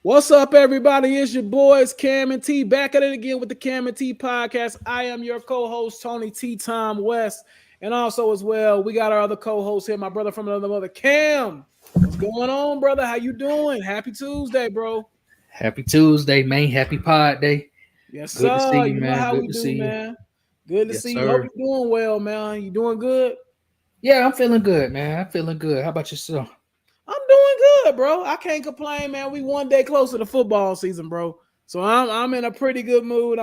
What's up, everybody? It's your boys Cam and T back at it again with the Cam and T podcast. I am your co-host Tony T. Tom West, and also as well we got our other co-host here, my brother from another mother, Cam. What's going on, brother? How you doing? Happy Tuesday, bro. Happy Tuesday, man. Happy Pod Day. Yes, Good to see sir. you, You know man. how Good we to do, see you. man. Good to Yes, see you. Hope sir. you're doing well, man. You doing good? Yeah, I'm feeling good, man. I'm feeling good. How about yourself? I'm doing good, bro. I can't complain, man. We one day closer to football season, bro. So I'm in a pretty good mood.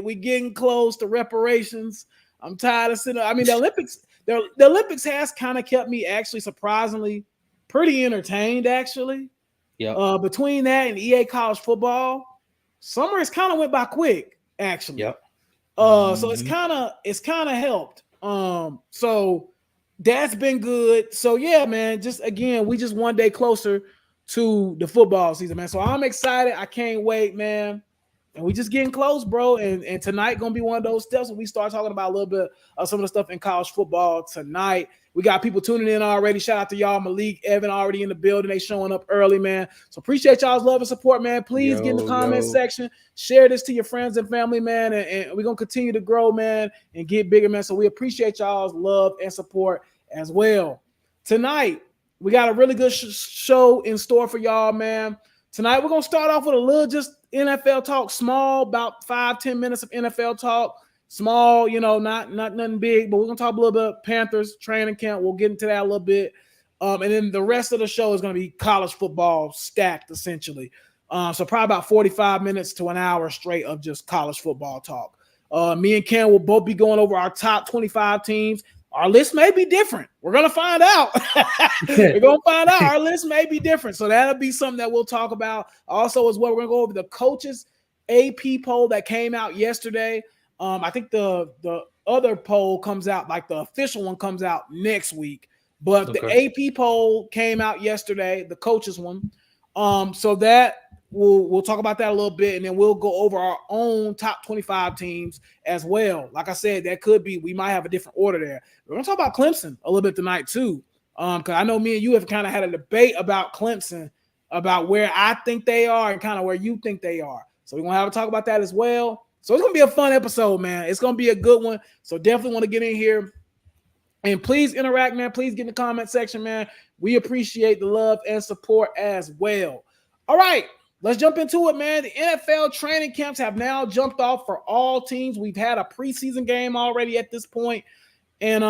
We getting close to reparations. I'm tired of sitting. I mean, the Olympics has kind of kept me actually surprisingly pretty entertained. Actually, Yep. between that and EA college football, summer has kind of went by quick. Actually, Yep. so it's kind of helped. So that's been good. So yeah, man. Just again, we just one day closer to the football season, man. So I'm excited. I can't wait, man. And we just getting close, bro. And tonight gonna be one of those steps when we start talking about a little bit of some of the stuff in college football tonight. We got people tuning in already. Shout out to y'all, Malik, Evan, already in the building. They showing up early, man. So appreciate y'all's love and support, man. Please get in the comment Yo. section. Share this to your friends and family, man. And we're gonna continue to grow, man, and get bigger, man. So we appreciate y'all's love and support as well. Tonight, we got a really good show in store for y'all, man. Tonight, we're going to start off with a little just NFL talk, small, about 5-10 minutes of NFL talk. Small, not nothing big, but we're going to talk a little bit Panthers training camp. We'll get into that a little bit. And then the rest of the show is going to be college football stacked, essentially. So probably about 45 minutes to an hour straight of just college football talk. Me and Ken will both be going over our top 25 teams. Our list may be different. We're going to find out. We're going to find out. Our list may be different. So that'll be something that we'll talk about. Also, as well, we're going to go over the coaches AP poll that came out yesterday. I think the other poll comes out, like the official one comes out next week. But the AP poll came out yesterday, the coaches one. So that we'll talk about that a little bit, and then we'll go over our own top 25 teams as well. Like I said, that could be, we might have a different order there. We're going to talk about Clemson a little bit tonight too. Because I know me and you have kind of had a debate about Clemson, about where I think they are and kind of where you think they are. So we're going to have a talk about that as well. So it's going to be a fun episode, man. It's going to be a good one. So definitely want to get in here. And please interact, man. Please get in the comment section, man. We appreciate the love and support as well. All right, let's jump into it, man. The NFL training camps have now jumped off for all teams. We've had a preseason game already at this point. And,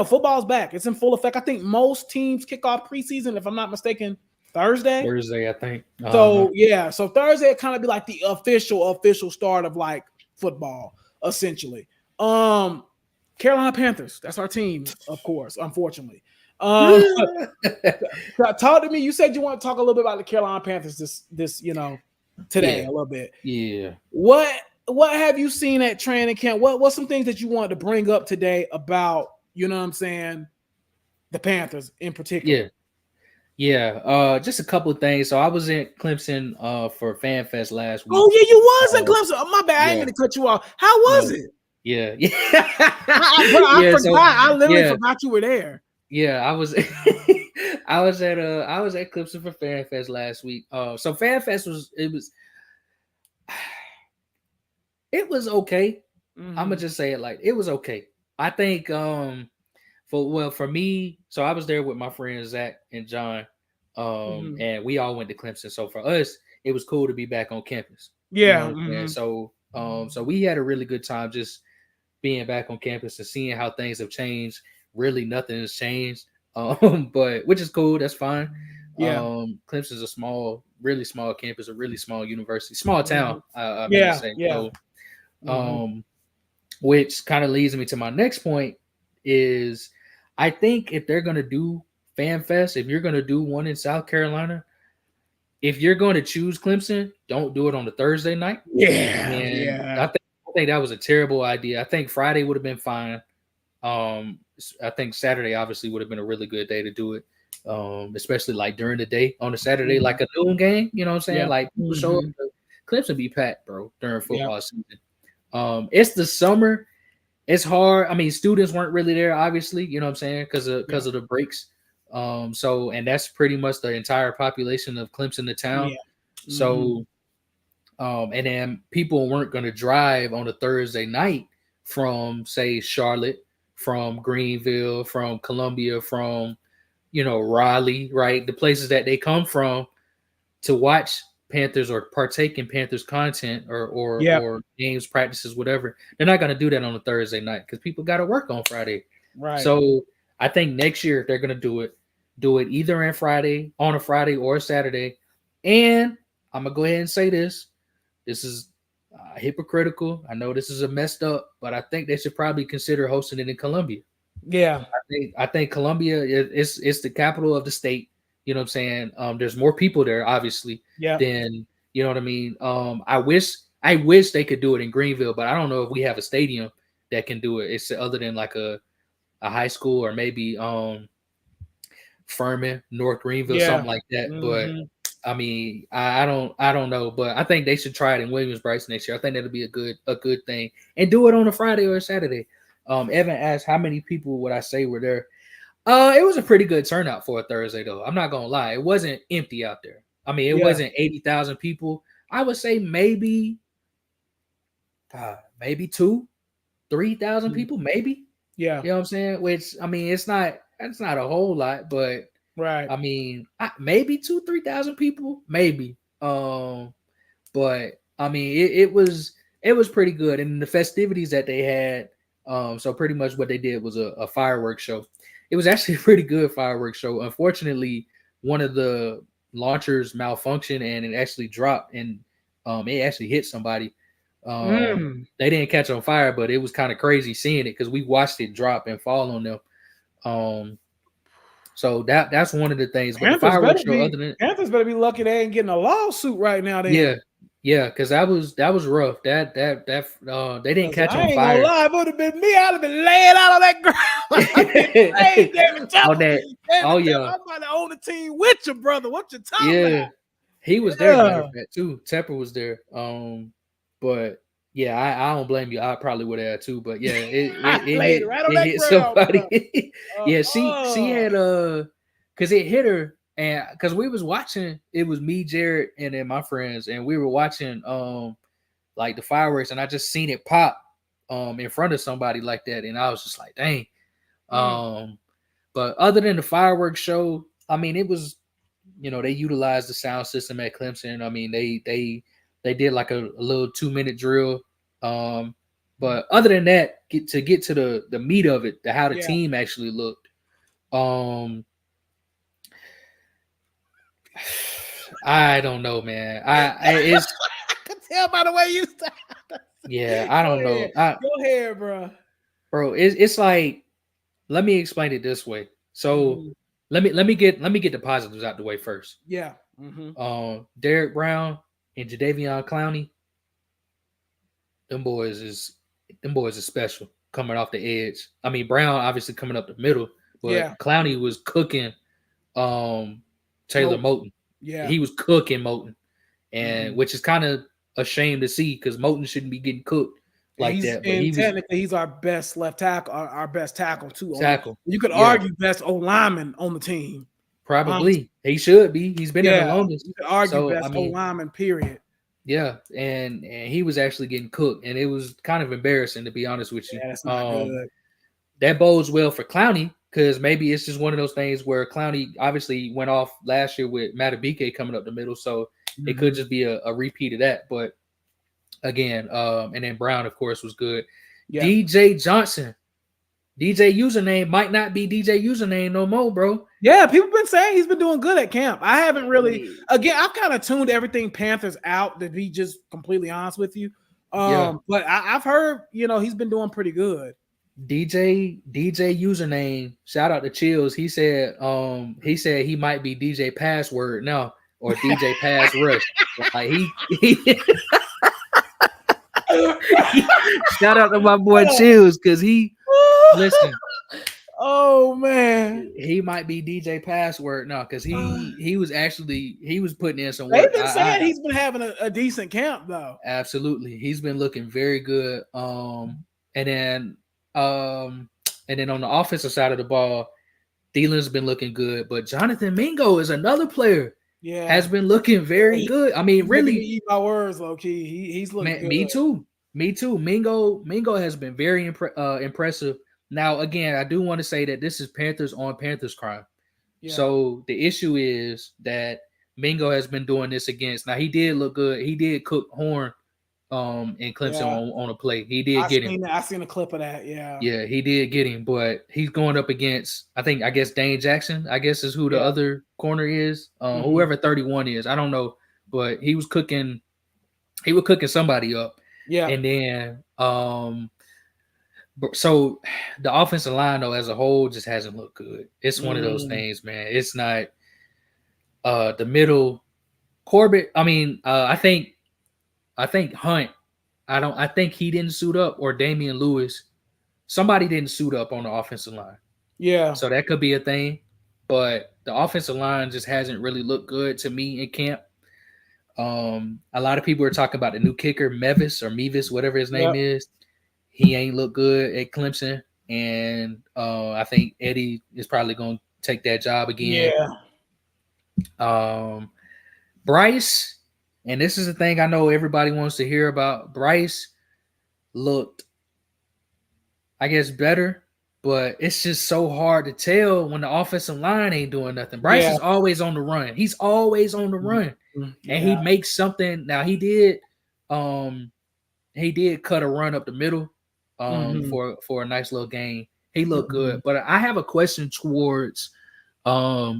football's back. It's in full effect. I think most teams kick off preseason, if I'm not mistaken, Thursday, I think. So, yeah. So Thursday it kind of be like the official start of like football, essentially. Carolina Panthers. That's our team, of course, unfortunately. Talk to me. You said you want to talk a little bit about the Carolina Panthers this today a little bit. Yeah. What have you seen at training camp? What's some things that you wanted to bring up today about, the Panthers in particular? Yeah. Just a couple of things. So I was in Clemson for Fan Fest last week. Oh yeah, you was in Clemson. Oh, my bad. I ain't gonna cut you off. How was it? Yeah. I forgot. I literally forgot you were there. Yeah, I was I was at Clemson for Fan Fest last week. So Fan Fest was okay. Mm-hmm. I'm gonna just say it like it was okay. I think for me, so I was there with my friends Zach and John, and we all went to Clemson. So for us, it was cool to be back on campus. Yeah. And so we had a really good time just being back on campus and seeing how things have changed. Really, nothing has changed, but which is cool. That's fine. Yeah. Clemson's a really small campus, a really small university, small town. Which kind of leads me to my next point is I think if they're gonna do Fan Fest, if you're gonna do one in South Carolina, if you're going to choose Clemson, don't do it on the Thursday night. Yeah. I think that was a terrible idea. I think Friday would have been fine. I think Saturday obviously would have been a really good day to do it, especially like during the day on a Saturday, like a noon game. You know what I'm saying? Yeah. Like people show up. Clemson be packed, bro, during football season. It's the summer. It's hard. I mean, students weren't really there, obviously. You know what I'm saying? Because of the breaks. So, and that's pretty much the entire population of Clemson, the town. Yeah. So, and then people weren't going to drive on a Thursday night from, say, Charlotte, from Greenville, from Columbia, from, Raleigh, right? The places that they come from to watch Panthers or partake in Panthers content or games, practices, whatever. They're not going to do that on a Thursday night because people got to work on Friday. Right. So I think next year they're going to do it either on a Friday or a Saturday. And I'm going to go ahead and say this. This is hypocritical. I know this is a messed up, but I think they should probably consider hosting it in Columbia. Yeah. I think Columbia is the capital of the state. You know what I'm saying? There's more people there, obviously, than, you know what I mean? I wish they could do it in Greenville, but I don't know if we have a stadium that can do it. It's other than like a high school or maybe Furman, North Greenville, something like that. But I mean, I don't know, but I think they should try it in Williams-Brice next year. I think that'll be a good thing, and do it on a Friday or a Saturday. Evan asked how many people would I say were there. It was a pretty good turnout for a Thursday, though. I'm not gonna lie, it wasn't empty out there. I mean, it wasn't 80,000 people. I would say maybe 2,000-3,000 people, maybe. Yeah, you know what I'm saying. Which I mean, it's not a whole lot, but right. I mean, maybe 2,000-3,000 people, maybe. But I mean, it was pretty good, and the festivities that they had. So pretty much what they did was a fireworks show. It was actually a pretty good fireworks show. Unfortunately, one of the launchers malfunctioned and it actually dropped, and it actually hit somebody. They didn't catch on fire, but it was kind of crazy seeing it because we watched it drop and fall on them. So that's one of the things. But the fireworks show, Panthers better be lucky they ain't getting a lawsuit right now. Then. Yeah, because that was rough. That they didn't catch on fire. I ain't gonna lie, it would have been me. I'd have been laying out on that ground. I'm about to own the team with you, brother. What you talking about? He was there, matter of fact, too. Tepper was there. But yeah, I don't blame you. I probably would have too. But yeah, it hit somebody. She had because it hit her. And because we was watching, it was me, Jared, and then my friends, and we were watching like the fireworks, and I just seen it pop in front of somebody like that, and I was just like, dang. But other than the fireworks show, I mean, it was, they utilized the sound system at Clemson. I mean, they did like a little 2-minute drill. But other than that, get to the meat of it, how the team actually looked. I don't know, man. I can tell by the way you sound. Yeah, I don't know. Go ahead, bro. Bro, it's like, let me explain it this way. So let me get the positives out the way first. Yeah. Derek Brown and Jadeveon Clowney, them boys is special coming off the edge. I mean, Brown obviously coming up the middle, but Clowney was cooking Taylor Moton. Yeah, he was cooking Moton, and which is kind of a shame to see because Moton shouldn't be getting cooked like that. But technically, he's our best left tackle, our best tackle too. Tackle. You could argue best O lineman on the team. Probably he should be. He's been there the longest. You could argue best O lineman. Period. Yeah, and he was actually getting cooked, and it was kind of embarrassing to be honest with you. Yeah, that's not good. That bodes well for Clowney. Because maybe it's just one of those things where Clowney obviously went off last year with Matabike coming up the middle, so it could just be a repeat of that. But again, and then Brown, of course, was good. Yeah. DJ Johnson, DJ username might not be DJ username no more, bro. Yeah, people been saying he's been doing good at camp. I haven't really. Again, I've kind of tuned everything Panthers out, to be just completely honest with you. But I've heard, he's been doing pretty good. DJ username, shout out to Chills. He said he might be DJ Password now or DJ Pass Rush. Like he shout out to my boy Chills because he listen. Oh man, he might be DJ Password now because he was putting in some work. They've been saying he's been having a decent camp though. Absolutely, he's been looking very good. And then on the offensive side of the ball, Thielen's been looking good, but Jonathan Mingo is another player. Yeah, Has been looking very good. I mean, he's making me really, eat my words, low key. He's looking man, good. me too. Me too. Mingo has been very impressive. Now, again, I do want to say that this is Panthers on Panthers crime. Yeah, So the issue is that Mingo has been doing this against. Now he did look good. He did cook Horn in Clemson yeah. on a play. He did get him. I seen a clip of that. Yeah, Yeah, he did get him, but he's going up against I guess Dane Jackson, I guess is who the yeah. other corner is. Mhm. Whoever 31 is. I don't know. But he was cooking somebody up. Yeah, And then so the offensive line though as a whole just hasn't looked good. It's one of those mm, things, man. It's not the middle Corbett. I mean, I think Hunt. I think he didn't suit up or Damian Lewis. Somebody didn't suit up on the offensive line. yeah, So that could be a thing. But the offensive line just hasn't really looked good to me in camp. A lot of people are talking about the new kicker, Mevis, whatever his name yep, is. He ain't look good at Clemson. And I think Eddie is probably going to take that job again. yeah, Um, Bryce, and this is the thing I know everybody wants to hear about. Bryce looked, I guess, better, but it's just so hard to tell when the offensive line ain't doing nothing. Bryce yeah, is always on the run. He's always on the run, and he yeah. makes something. Now um, he did cut a run up the middle, Mm-hmm. for a nice little gain. He looked Mm-hmm. good, but I have a question towards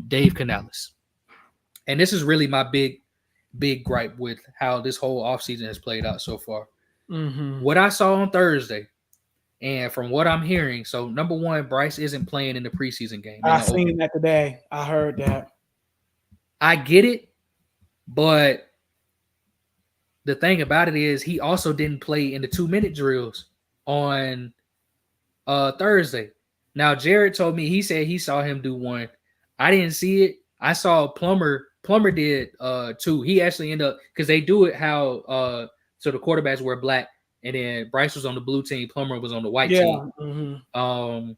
Dave Canales, and this is really my big gripe with how this whole offseason has played out so far. Mm-hmm. What I saw on Thursday, and from what I'm hearing, so number one, Bryce isn't playing in the preseason game in I the open. seen that today. I heard that. I get it, but the thing about it is he also didn't play in the 2-minute drills on Thursday. Now Jared told me he said he saw him do one. I didn't see it. I saw Plummer. Plummer did two. He actually ended up because they do it how so the quarterbacks wear black and then Bryce was on the blue team, Plummer was on the white Yeah. team. Mm-hmm.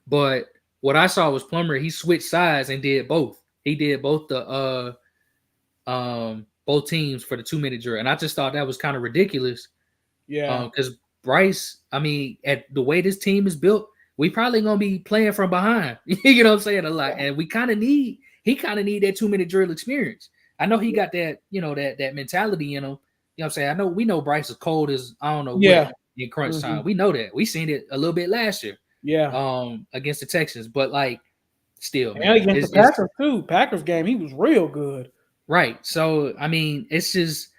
But what I saw was Plummer, he switched sides and did both. He did both the both teams for the 2-minute drill. And I just thought that was kind of ridiculous. Yeah. Because Bryce, I mean, at the way this team is built, we probably gonna be playing from behind. You know what I'm saying? A lot. And he kind of need that 2-minute drill experience. I know he got that, that mentality in him. You know what I'm saying? We know Bryce is cold as I don't know what Yeah. in crunch time. Mm-hmm. We know that. We seen it a little bit last year. Yeah. Against the Texans. But like still, And man, against the it's Packers too. Packers game, he was real good. right. So I mean, it's just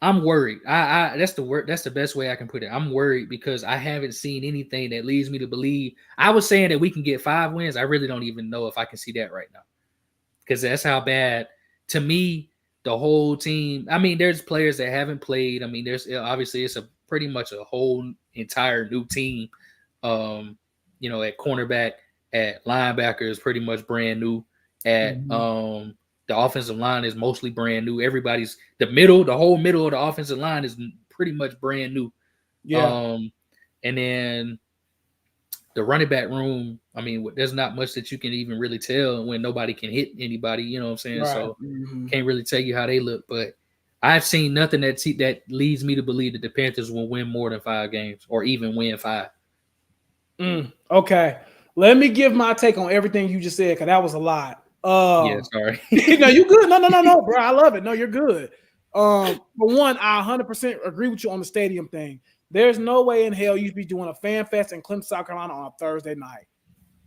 I'm worried. I that's the word. That's the best way I can put it. I'm worried because I haven't seen anything that leads me to believe. I was saying that we can get 5 wins. I really don't even know if I can see that right now because that's how bad to me the whole team. I mean, there's players that haven't played. I mean, there's obviously it's a pretty much a whole entire new team. At cornerback, at linebacker is pretty much brand new. At Mm-hmm. the offensive line is mostly brand new. Everybody's the whole middle of the offensive line is pretty much brand new. Yeah. And then the running back room, I mean, there's not much that you can even really tell when nobody can hit anybody, you know what I'm saying? Right. So Mm-hmm. can't really tell you how they look, but I've seen nothing that leads me to believe that the Panthers will win more than 5 games or even win 5. Okay. Let me give my take on everything you just said because that was a lot. Yeah, sorry. No, you good. No, bro. I love it. No, you're good. For one, I 100% agree with you on the stadium thing. There's no way in hell you should be doing a fan fest in Clemson, South Carolina on a Thursday night.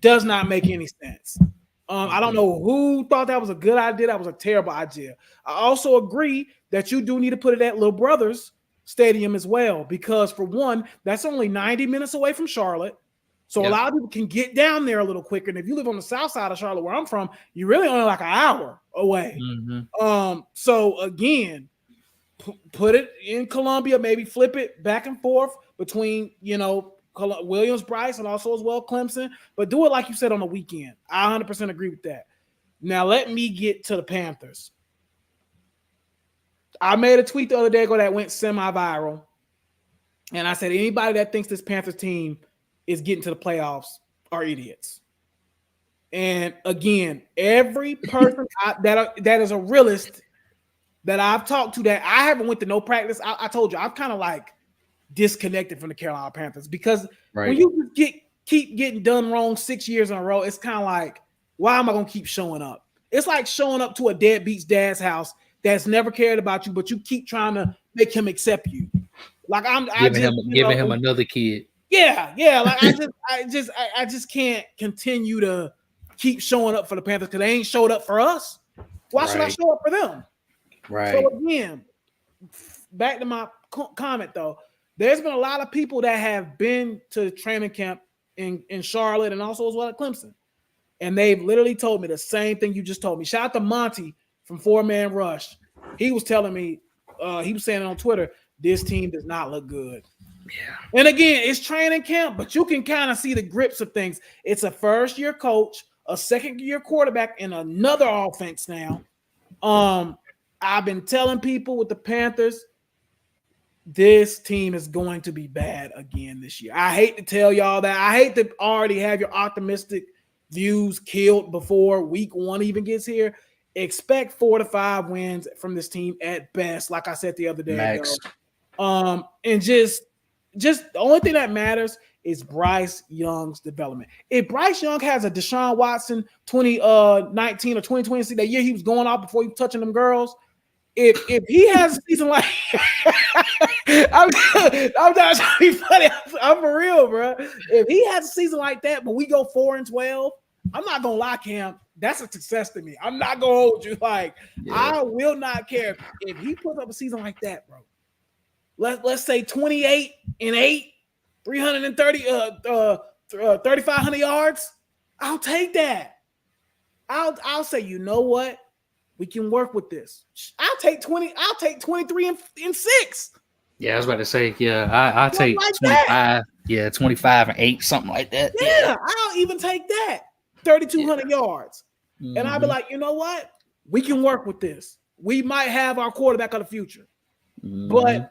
Does not make any sense. I don't know who thought that was a good idea. That was a terrible idea. I also agree that you do need to put it at Little Brothers Stadium as well, because for one, that's only 90 minutes away from Charlotte. So a Yep. lot of people can get down there a little quicker. And if you live on the south side of Charlotte, where I'm from, you're really only like an hour away. So again, put it in Columbia, maybe flip it back and forth between, Williams, Bryce, and also as well Clemson. But do it like you said on the weekend. I 100% agree with that. Now let me get to the Panthers. I made a tweet the other day ago that went semi-viral. And I said, anybody that thinks this Panthers team is getting to the playoffs are idiots. And again, every person that is a realist that I've talked to, that I haven't went to no practice. I told you I've kind of like disconnected from the Carolina Panthers, because when Right. you keep getting done wrong 6 years in a row, it's kind of like, why am I gonna keep showing up? It's like showing up to a deadbeat's dad's house that's never cared about you, but you keep trying to make him accept you. Like Giving him another kid. yeah. Like I just can't continue to keep showing up for the Panthers because they ain't showed up for us. Why should I show up for them? Right. So again, back to my comment though, there's been a lot of people that have been to training camp in Charlotte and also as well at Clemson, and they've literally told me the same thing you just told me. Shout out to Monty from 4-Man Rush. He was telling me, he was saying it on Twitter, this team does not look good. Yeah. And again, it's training camp, but you can kind of see the grips of things. It's a first-year coach, a second-year quarterback, and another offense now. I've been telling people with the Panthers, this team is going to be bad again this year. I hate to tell y'all that. I hate to already have your optimistic views killed before week 1 even gets here. Expect 4 to 5 wins from this team at best, like I said the other day. Max. And just the only thing that matters is Bryce Young's development. If Bryce Young has a Deshaun Watson 2019 or 2020, that year he was going off before he was touching them girls, if he has a season like I'm not trying to be funny, I'm for real, bro. If he has a season like that, but we go 4-12, I'm not gonna lie, Cam. That's a success to me. I'm not gonna hold you. Like, I will not care if he puts up a season like that, bro. Let's say 28-8, 330, 3,500 yards. I'll take that. I'll say, you know what? We can work with this. I'll take 20. I'll take 23 and 6. Yeah, I was about to say, I'll take like 25. That. Yeah, 25 and 8, something like that. Yeah, I'll even take that. 3,200 yards. And I'll be like, you know what? We can work with this. We might have our quarterback of the future. But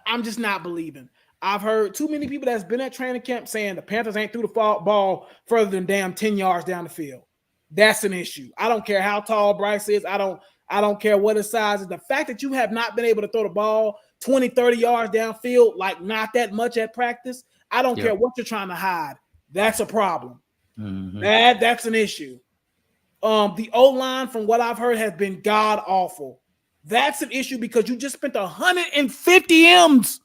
I'm just not believing. I've heard too many people that's been at training camp saying the Panthers ain't threw the ball further than damn 10 yards down the field. That's an issue. I don't care how tall Bryce is. I don't care what his size is. The fact that you have not been able to throw the ball 20, 30 yards downfield, like not that much at practice, I don't care what you're trying to hide. That's a problem. That's an issue. The O-line, from what I've heard, has been god awful. That's an issue because you just spent 150 M's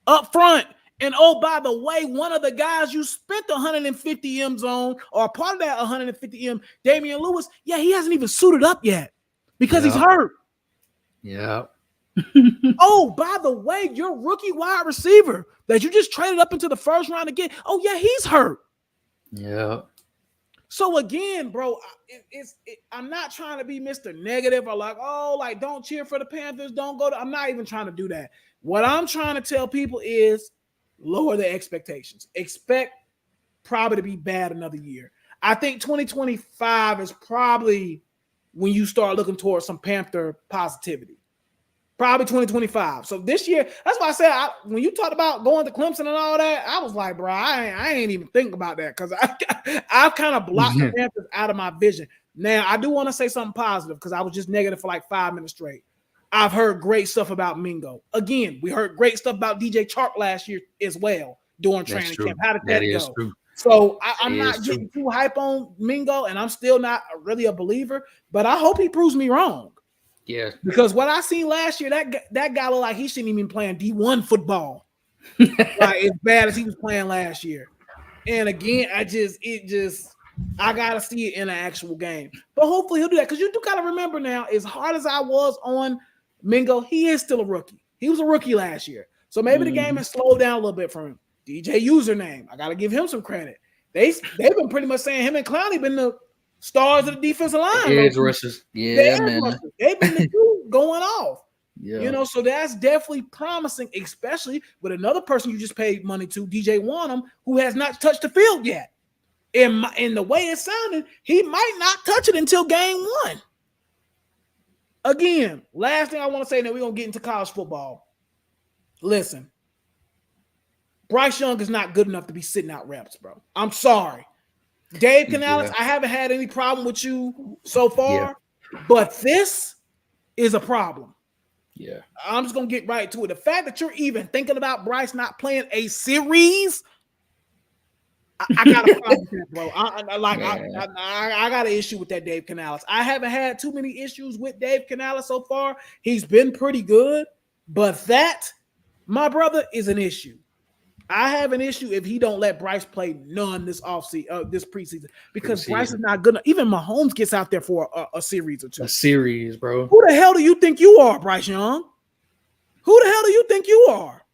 up front. And oh, by the way, one of the guys you spent 150 M's on, or part of that 150 M, Damian Lewis, he hasn't even suited up yet because he's hurt. Yeah. Oh, by the way, your rookie wide receiver that you just traded up into the first round again, he's hurt. Yeah. So again, bro, I'm not trying to be Mr. Negative or like, don't cheer for the Panthers, don't go to. I'm not even trying to do that. What I'm trying to tell people is lower the expectations. Expect probably to be bad another year. I think 2025 is probably when you start looking towards some Panther positivity. Probably 2025. So this year, that's why I said when you talked about going to Clemson and all that, I was like, bro, I ain't even think about that because I've kind of blocked the Panthers out of my vision. Now, I do want to say something positive because I was just negative for like 5 minutes straight. I've heard great stuff about Mingo. Again, we heard great stuff about DJ Chark last year as well during training camp. How did that go? True. So I'm not getting too hype on Mingo, and I'm still not really a believer, but I hope he proves me wrong. Yeah. Because what I seen last year, that guy looked like he shouldn't even be playing D1 football. Like as bad as he was playing last year. And again, I gotta see it in an actual game. But hopefully he'll do that. Because you do gotta remember now, as hard as I was on Mingo, he is still a rookie. He was a rookie last year. So maybe the game has slowed down a little bit for him. DJ Username, I gotta give him some credit. They've been pretty much saying him and Clowney been the stars of the defensive line. Edge rushers. Yeah, man. They've been the two going off. Yeah. So that's definitely promising, especially with another person you just paid money to, DJ Wanham, who has not touched the field yet. In the way it sounded, he might not touch it until game 1. Again, last thing I want to say, that we're going to get into college football. Listen, Bryce Young is not good enough to be sitting out reps, bro. I'm sorry. Dave Canales, I haven't had any problem with you so far, but this is a problem. Yeah. I'm just going to get right to it. The fact that you're even thinking about Bryce not playing a series, I got a problem with that, bro. I got an issue with that Dave Canales. I haven't had too many issues with Dave Canales so far. He's been pretty good, but that, my brother, is an issue. I have an issue if he don't let Bryce play none this offseason, this preseason, because Bryce is not good enough. Even Mahomes gets out there for a series or two. A series, bro. Who the hell do you think you are, Bryce Young? Who the hell do you think you are?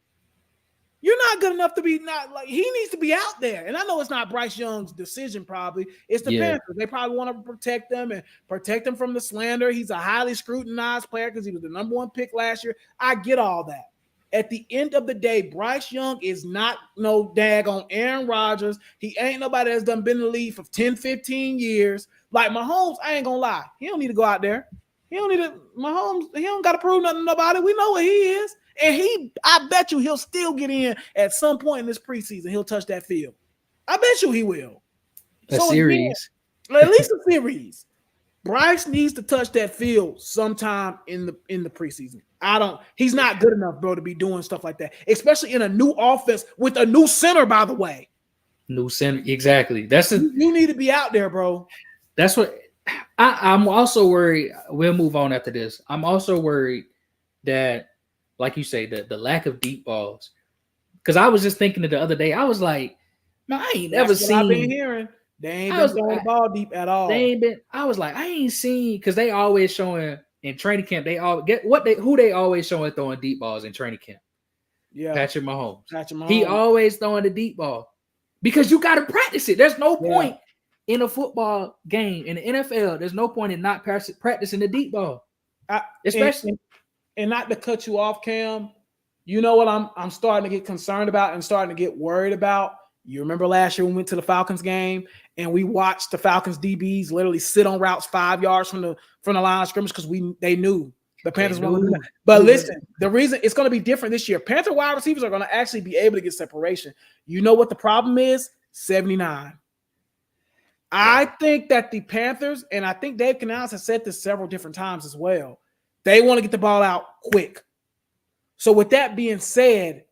You're not good enough to be not like he needs to be out there. And I know it's not Bryce Young's decision, probably. It's the Panthers. They probably want to protect them and protect him from the slander. He's a highly scrutinized player because he was the number 1 pick last year. I get all that. At the end of the day, Bryce Young is not no daggone Aaron Rodgers. He ain't nobody that's been in the league for 10, 15 years. Like Mahomes, I ain't gonna lie. He don't need to go out there. He don't need to, Mahomes, he don't got to prove nothing to nobody. We know what he is. And I bet you he'll still get in at some point in this preseason. He'll touch that field. I bet you he will. A series. Again, at least a series. Bryce needs to touch that field sometime in the preseason. He's not good enough, bro, to be doing stuff like that, especially in a new offense with a new center, by the way. New center, exactly. You need to be out there, bro. That's what I'm also worried. We'll move on after this. I'm also worried that, like you say, the lack of deep balls. Because I was just thinking the other day, I was like, man, I ain't never seen. I've been hearing. They ain't been throwing the ball deep at all. I was like, I ain't seen, because they always showing in training camp. They all who they always showing throwing deep balls in training camp. Yeah, Patrick Mahomes. He always throwing the deep ball because you got to practice it. There's no point in a football game in the NFL. There's no point in not practicing the deep ball, especially. And not to cut you off, Cam. You know what I'm starting to get concerned about and starting to get worried about. You remember last year when we went to the Falcons game and we watched the Falcons DBs literally sit on routes 5 yards from the line of scrimmage because they knew the Panthers were going to do that. But listen, the reason it's going to be different this year, Panther wide receivers are going to actually be able to get separation. You know what the problem is? 79. I think that the Panthers, and I think Dave Canales has said this several different times as well, they want to get the ball out quick. So with that being said,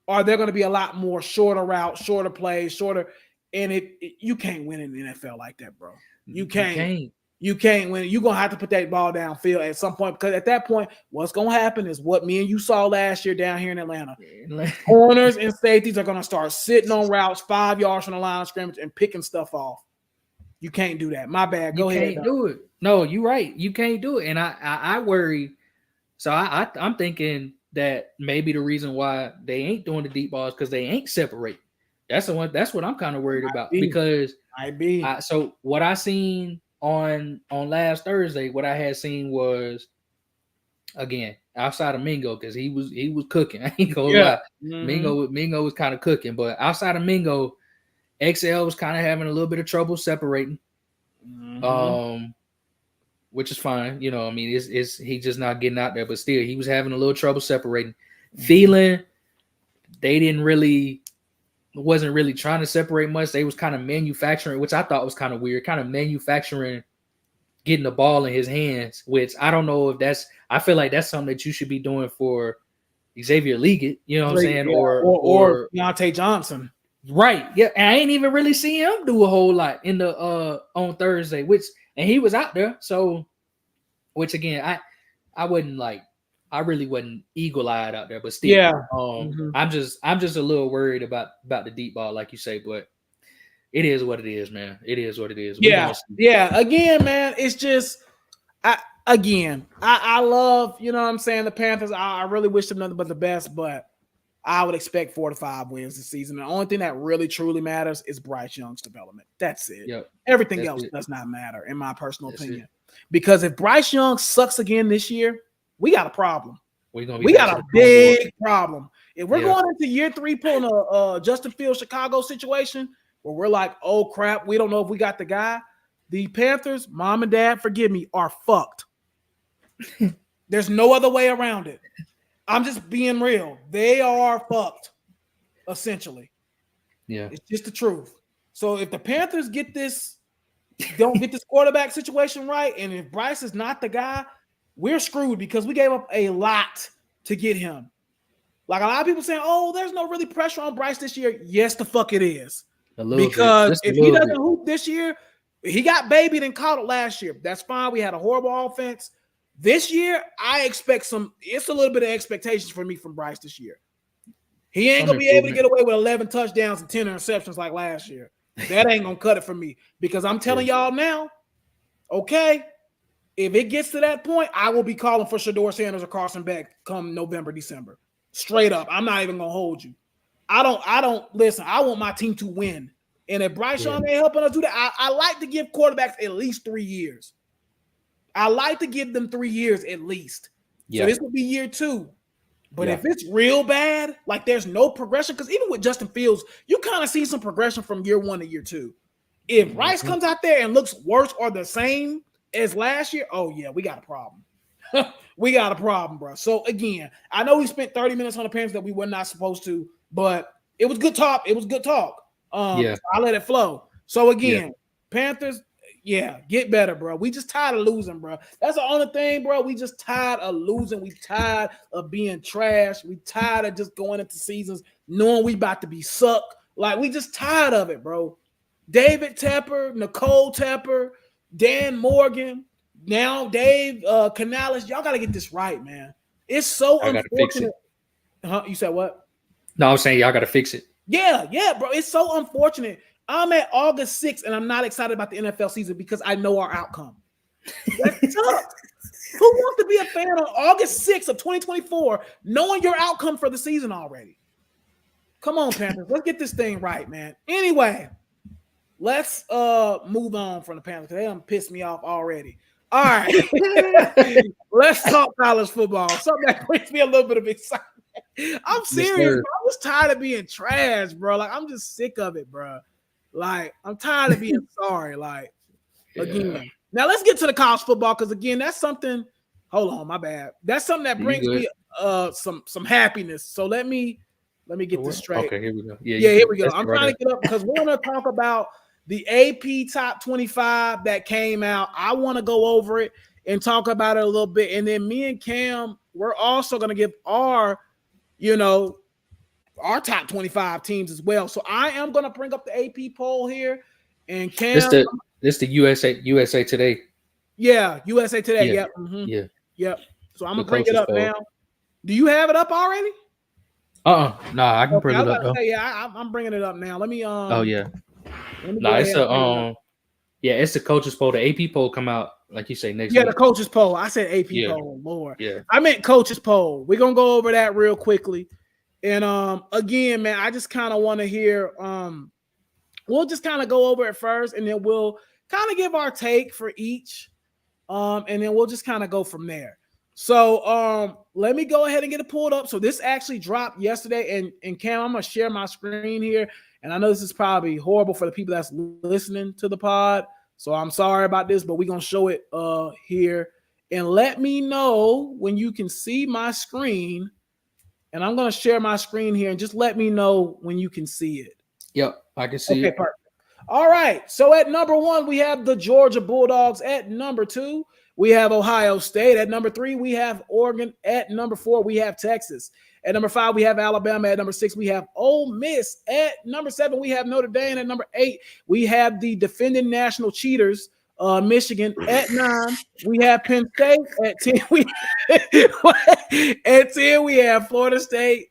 are there going to be a lot more shorter routes, shorter plays, shorter? And you can't win in the NFL like that, bro. You can't win. You're going to have to put that ball downfield at some point, because at that point, what's going to happen is what me and you saw last year down here in Atlanta. Corners and safeties are going to start sitting on routes 5 yards from the line of scrimmage and picking stuff off. You can't do that. My bad. Go ahead. You can't do it. No, you're right. You can't do it. And I worry. So I'm thinking that maybe the reason why they ain't doing the deep balls because they ain't separate. That's what I'm kind of worried about, because so what I seen on last Thursday, what I had seen was, again, outside of Mingo, because he was cooking. I ain't gonna lie. Mm-hmm. Mingo was kind of cooking, but outside of Mingo, XL was kind of having a little bit of trouble separating. Mm-hmm. Which is fine. You know, I mean, he's just not getting out there, but still he was having a little trouble separating. Mm-hmm. Feeling wasn't really trying to separate much. They was kind of manufacturing, which I thought was kind of weird, kind of manufacturing getting the ball in his hands, which I don't know if I feel like that's something that you should be doing for Xavier Leggett, you know what I'm saying? Yeah, or Deontay Johnson. Right. Yeah. And I ain't even really see him do a whole lot in the on Thursday, and he was out there. So, which again, I really wasn't eagle-eyed out there, but still, I'm just a little worried about the deep ball, like you say, but it is what it is, man. It is what it is. Yeah. Again, man, it's just, I love, you know what I'm saying, the Panthers. I really wish them nothing but the best, but I would expect 4 to 5 wins this season. The only thing that really truly matters is Bryce Young's development. That's it. Yep. Everything else does not matter, in my personal opinion. Because if Bryce Young sucks again this year, we got a problem. We got a big problem. If we're going into year 3 pulling a Justin Fields Chicago situation where we're like, oh crap, we don't know if we got the guy, the Panthers, mom and dad, forgive me, are fucked. There's no other way around it. I'm just being real. They are fucked. essentially. Yeah. It's just the truth. So if the Panthers don't get this quarterback situation right, and if Bryce is not the guy, we're screwed because we gave up a lot to get him. Like a lot of people saying, oh, there's no really pressure on Bryce this year. Yes, the fuck it is. A little Because bit. Just if a he little doesn't bit. hoop this year, he got babied and caught it last year. That's fine. We had a horrible offense. This year, I expect it's a little bit of expectations for me from Bryce this year. He ain't going to be able to get away with 11 touchdowns and 10 interceptions like last year. That ain't going to cut it for me because I'm telling y'all now, okay, if it gets to that point, I will be calling for Shedeur Sanders or Carson Beck come November, December. Straight up. I'm not even going to hold you. I don't listen. I want my team to win. And if Bryce Young ain't helping us do that, I like to give quarterbacks at least 3 years. I like to give them 3 years at least. So this will be year 2. But if it's real bad, like there's no progression, because even with Justin Fields, you kind of see some progression from year 1 to year 2. If Bryce comes out there and looks worse or the same as last year, oh yeah, we got a problem. We got a problem, bro. So again, I know we spent 30 minutes on the Panthers that we were not supposed to, but it was good talk. It was good talk. So I let it flow. So again, Panthers, get better, bro. We just tired of losing, bro. That's the only thing, bro. We just tired of losing. We tired of being trash. We tired of just going into seasons knowing we about to be sucked. Like we just tired of it, bro. David Tepper, Nicole Tepper, Dan Morgan, now Dave Canales, y'all got to get this right, man. It's so unfortunate. You said what? No, I was saying y'all got to fix it. Yeah, bro. It's so unfortunate. I'm at August 6th, and I'm not excited about the NFL season because I know our outcome. That sucks. Who wants to be a fan on August 6th of 2024 knowing your outcome for the season already? Come on, Panthers. Let's get this thing right, man. Anyway, let's move on from the Panthers because they done pissed me off already. All right. Let's talk college football. Something that brings me a little bit of excitement. I'm serious. I'm just tired of being trash, bro. Like, I'm just sick of it, bro. Like, I'm tired of being sorry. Like, again. Now, let's get to the college football because, again, that's something. Hold on, my bad. That's something that brings me some happiness. So let me get this straight. Okay, here we go. Here we go. I'm trying to get up because we're going to talk about the AP Top 25 that came out. I want to go over it and talk about it a little bit. And then me and Cam, we're also going to give our top 25 teams as well. So I am going to bring up the AP poll here. And Cam. This the USA Today. Yeah, USA Today. Yeah. Yep. Mm-hmm. Yeah. Yep. So I'm going to bring it up now. Do you have it up already? Nah, I can bring it up. I'm bringing it up now. Let me it's the coaches poll. The AP poll come out like you say next week. Yeah, the coaches poll. I said AP poll, Lord. Yeah. I meant coaches poll. We're gonna go over that real quickly. And again, man, I just kind of want to hear we'll just kind of go over it first and then we'll kind of give our take for each. And then we'll just kind of go from there. So let me go ahead and get it pulled up. So this actually dropped yesterday, and Cam, I'm gonna share my screen here. And I know this is probably horrible for the people that's listening to the pod. So I'm sorry about this, but we're gonna show it here. And let me know when you can see my screen. And I'm gonna share my screen here and just let me know when you can see it. Yep, I can see it. Perfect. All right. So at number 1, we have the Georgia Bulldogs. At number 2, we have Ohio State. At number 3, we have Oregon. At number 4, we have Texas. At number 5, we have Alabama. At number 6, we have Ole Miss. At number 7, we have Notre Dame. At number 8, we have the defending national cheaters, Michigan. At 9, we have Penn State. At 10, we have Florida State.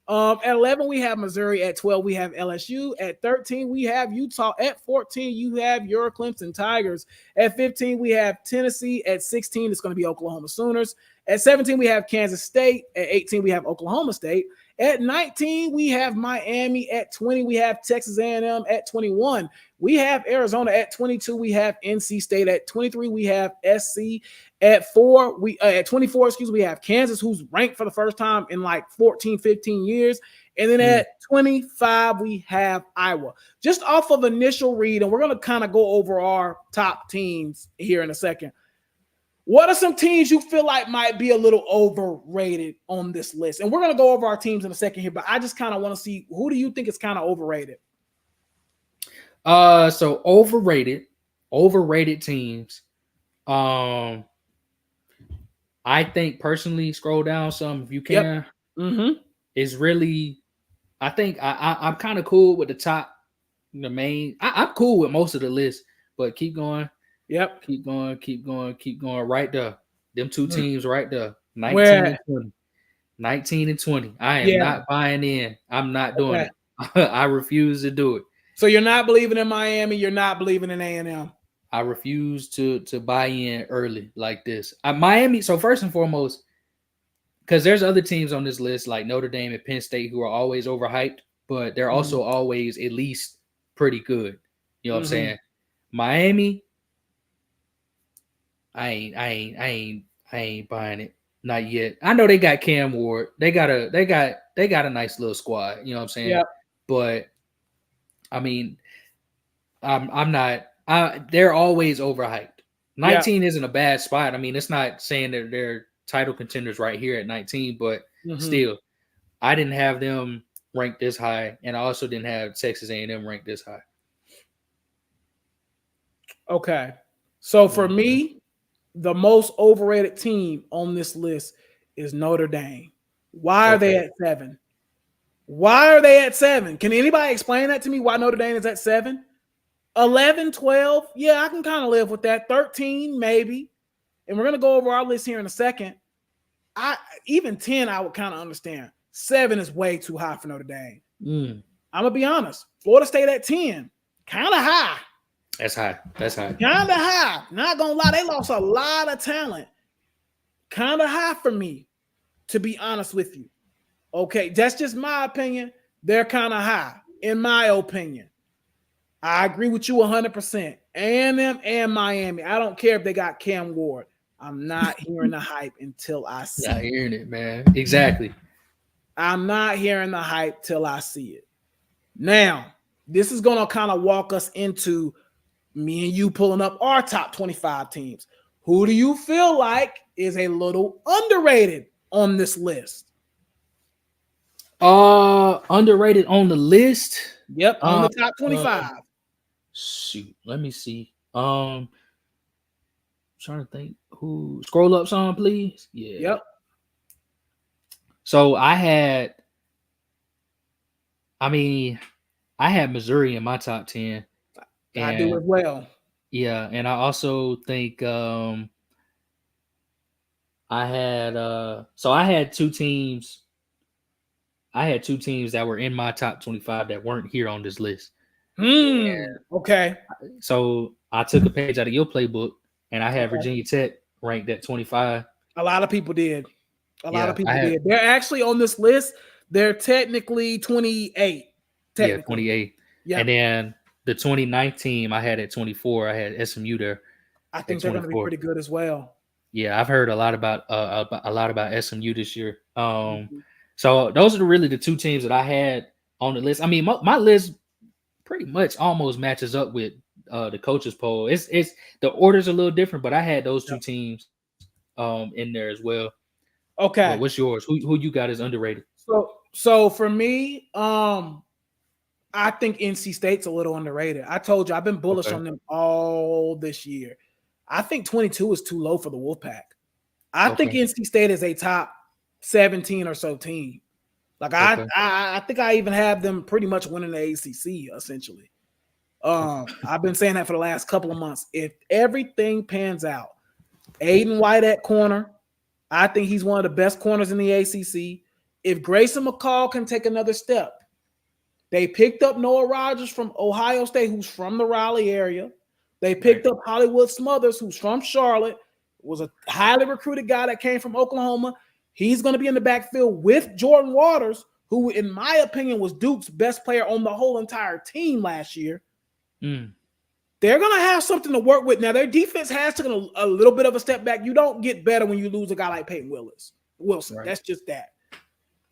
At 11, we have Missouri. At 12, we have LSU. At 13, we have Utah. At 14, you have your Clemson Tigers. At 15, we have Tennessee. At 16, it's going to be Oklahoma Sooners. At 17, we have Kansas State. At 18, we have Oklahoma State. At 19, we have Miami. At 20, we have Texas A&M. At 21, we have Arizona. At 22, we have NC State. At 23, we have SC. At 24, we have Kansas, who's ranked for the first time in like 14, 15 years. And then at 25, we have Iowa. Just off of initial read, and we're going to kind of go over our top teams here in a second. What are some teams you feel like might be a little overrated on this list? And we're going to go over our teams in a second here, but I just kind of want to see, who do you think is kind of overrated? So overrated teams. I think personally, scroll down some if you can. Yep. Mm-hmm. Is really, I think I'm kind of cool with the top, the main. I'm cool with most of the list, but keep going. Yep. Keep going. Right there. Them two teams right there. 19 Where? and 20. 19 and 20. I am Yeah. not buying in. I'm not doing Okay. it. I refuse to do it. So you're not believing in Miami. You're not believing in A&M. I refuse to buy in early like this. Miami. So first and foremost, because there's other teams on this list like Notre Dame and Penn State who are always overhyped, but they're also always at least pretty good. You know what I'm saying? Miami, I ain't buying it. Not yet. I know they got Cam Ward. They got a nice little squad. You know what I'm saying? Yeah. But I mean, I'm not. They're always overhyped. 19 isn't a bad spot. I mean, it's not saying that they're title contenders right here at 19, but still, I didn't have them ranked this high, and I also didn't have Texas A&M ranked this high. Okay. So for me, the most overrated team on this list is Notre Dame. Why are they at 7? Why are they at 7? Can anybody explain that to me? Why Notre Dame is at 7? 11, 12, yeah, I can kind of live with that. 13, maybe. And we're going to go over our list here in a second. Even 10, I would kind of understand. 7 is way too high for Notre Dame. I'm going to be honest. Florida State at 10, kind of high. That's high. Kind of high. Not going to lie, they lost a lot of talent. Kind of high for me, to be honest with you. Okay, that's just my opinion. They're kind of high, in my opinion. I agree with you 100%. A&M and Miami. I don't care if they got Cam Ward. I'm not hearing the hype until I see it. Not hearing it, man. Exactly. I'm not hearing the hype till I see it. Now, this is going to kind of walk us into me and you pulling up our top 25 teams. Who do you feel like is a little underrated on this list? Underrated on the list? Yep, on the top 25. Shoot, let me see. I'm trying to think who. Scroll up some, please. Yeah. Yep. So I had Missouri in my top 10. I do as well. Yeah, and I also think I had two teams. I had two teams that were in my top 25 that weren't here on this list. Okay. So I took a page out of your playbook, and I had Virginia Tech ranked at 25. A lot of people did. A lot of people did. They're actually on this list. They're technically 28. Yeah, 28. Yeah. And then the 29th team I had at 24. I had SMU there. I think they're going to be pretty good as well. Yeah, I've heard a lot about SMU this year. So those are really the two teams that I had on the list. I mean, my list pretty much almost matches up with the coaches poll. It's the order's a little different, but I had those two teams in there as well. Okay. But what's yours? Who you got is underrated? So for me, I think NC State's a little underrated. I told you I've been bullish on them all this year. I think 22 is too low for the Wolfpack. I think NC State is a top 17 or so team. Like I think I even have them pretty much winning the ACC essentially. I've been saying that for the last couple of months. If everything pans out, Aiden White at corner, I think he's one of the best corners in the ACC. If Grayson McCall can take another step, they picked up Noah Rogers from Ohio State, who's from the Raleigh area. They picked up Hollywood Smothers, who's from Charlotte, was a highly recruited guy that came from Oklahoma. He's going to be in the backfield with Jordan Waters, who, in my opinion, was Duke's best player on the whole entire team last year. They're going to have something to work with. Now, their defense has taken a little bit of a step back. You don't get better when you lose a guy like Peyton Wilson. Right. That's just that.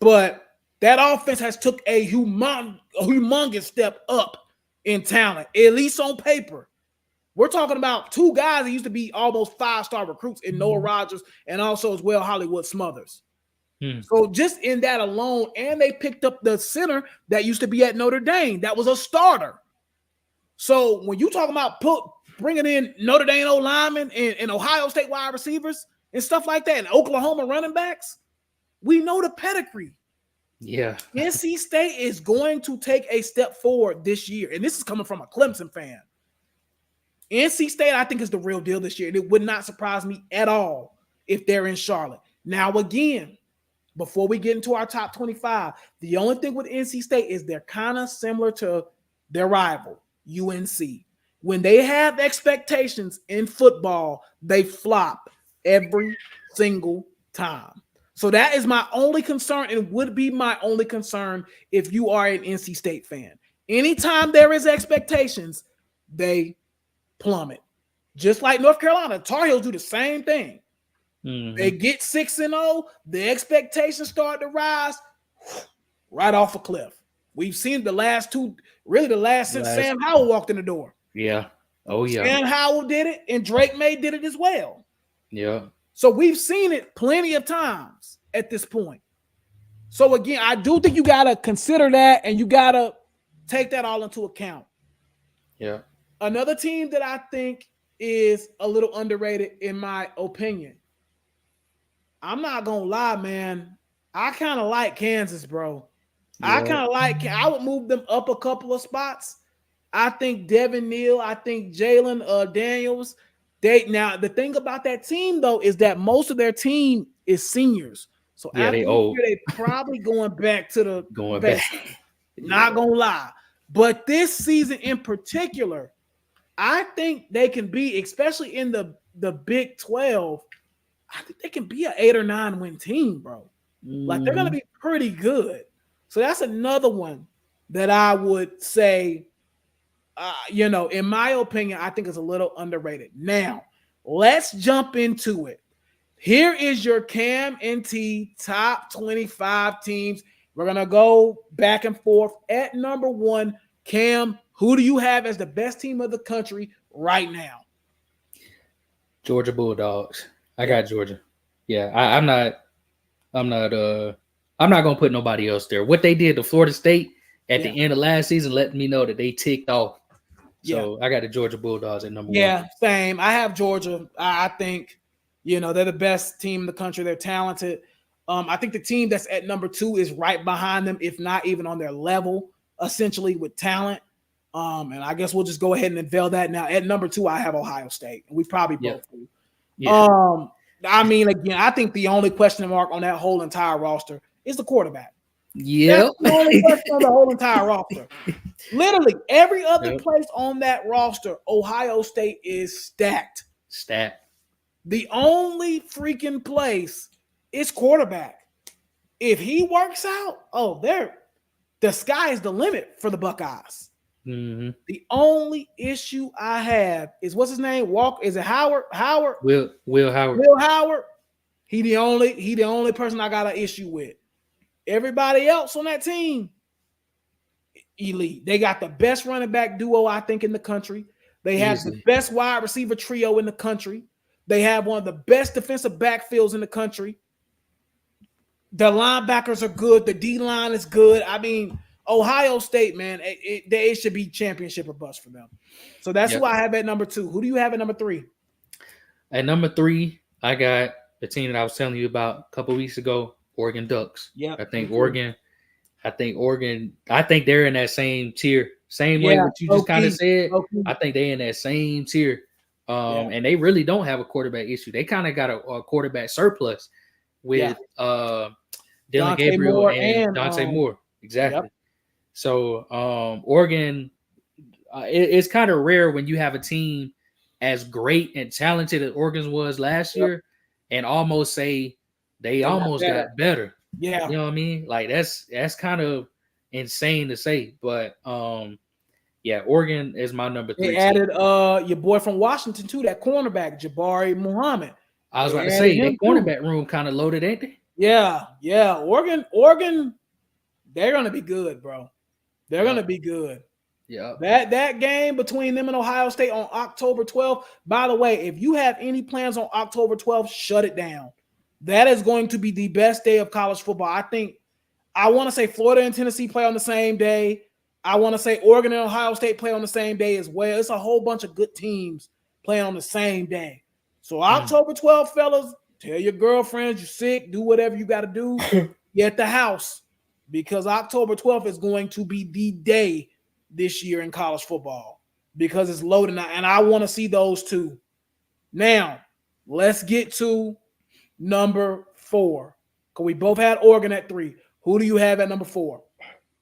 But that offense has took a humongous step up in talent, at least on paper. We're talking about two guys that used to be almost 5-star recruits in Noah Rogers and also as well Hollywood Smothers. So just in that alone, and they picked up the center that used to be at Notre Dame. That was a starter. So when you talk about bringing in Notre Dame linemen and Ohio State wide receivers and stuff like that, and Oklahoma running backs, we know the pedigree. Yeah. NC State is going to take a step forward this year. And this is coming from a Clemson fan. NC State, I think, is the real deal this year. And it would not surprise me at all if they're in Charlotte. Now, again, before we get into our top 25, the only thing with NC State is they're kind of similar to their rival, UNC. When they have expectations in football, they flop every single time. So that is my only concern, and would be my only concern if you are an NC State fan. Anytime there is expectations, they plummet. Just like North Carolina, Tar Heels do the same thing. They get 6-0, the expectations start to rise right off a cliff. We've seen the last two, really the last since Sam Howell walked in the door. Yeah. Oh, yeah. Sam Howell did it, and Drake May did it as well. Yeah. So we've seen it plenty of times at this point. So again, I do think you got to consider that, and you got to take that all into account. Yeah. Another team that I think is a little underrated, in my opinion. I'm not going to lie, man. I kind of like Kansas, bro. Yeah. I would move them up a couple of spots. I think Devin Neal, I think Jalen Daniels. Now, the thing about that team, though, is that most of their team is seniors. So they probably going back to the basics. Not going to lie. But this season in particular, I think they can be, especially in the Big 12, I think they can be an 8 or 9 win team, bro. Like, they're going to be pretty good. So that's another one that I would say, in my opinion, I think is a little underrated. Now, let's jump into it. Here is your Cam and T top 25 teams. We're going to go back and forth. At number 1, Cam, who do you have as the best team of the country right now? Georgia Bulldogs. I got Georgia. Yeah, I'm not gonna put nobody else there. What they did to Florida State at the end of last season let me know that they ticked off. So I got the Georgia Bulldogs at number 1. Yeah, same. I have Georgia. I think, they're the best team in the country. They're talented. I think the team that's at number 2 is right behind them, if not even on their level, essentially, with talent. And I guess we'll just go ahead and unveil that now. At number 2, I have Ohio State. We probably both do. Yeah. I mean, again, I think the only question mark on that whole entire roster is the quarterback. Yeah. That's the only question on the whole entire roster. Literally, every other place on that roster, Ohio State is stacked. The only freaking place is quarterback. If he works out, the sky is the limit for the Buckeyes. The only issue I have is, what's his name? Is it Howard? Will Howard. Will Howard. He the only person I got an issue with. Everybody else on that team, elite. They got the best running back duo, I think, in the country. They have the best wide receiver trio in the country. They have one of the best defensive backfields in the country. The linebackers are good. The D-line is good. I mean, Ohio State, man, it should be championship or bust for them. So that's who I have at number 2. Who do you have at number 3? At number 3, I got the team that I was telling you about a couple weeks ago, Oregon Ducks. Yeah, I think Oregon. I think they're in that same tier. Same way what you just kind of said. I think they're in that same tier. And they really don't have a quarterback issue. They kind of got a quarterback surplus with Dylan Gabriel and Dante Moore. Exactly. Yep. So Oregon, it's kind of rare when you have a team as great and talented as Oregon was last year and almost say they almost got better. Yeah. You know what I mean? Like that's kind of insane to say. But Oregon is my number 3. They added your boy from Washington too, that cornerback, Jabari Muhammad. I was about to say that cornerback room kind of loaded, ain't they? Yeah. Oregon, they're gonna be good, bro. They're gonna be good. Yeah. That game between them and Ohio State on October 12th. By the way, if you have any plans on October 12th, shut it down. That is going to be the best day of college football. I want to say Florida and Tennessee play on the same day. I want to say Oregon and Ohio State play on the same day as well. It's a whole bunch of good teams playing on the same day. So October 12th, fellas, tell your girlfriends you're sick, do whatever you got to do. Get at the house because October 12th is going to be the day this year in college football because it's loaded now, and I want to see those two. Now, let's get to number 4 because we both had Oregon at 3. Who do you have at number 4?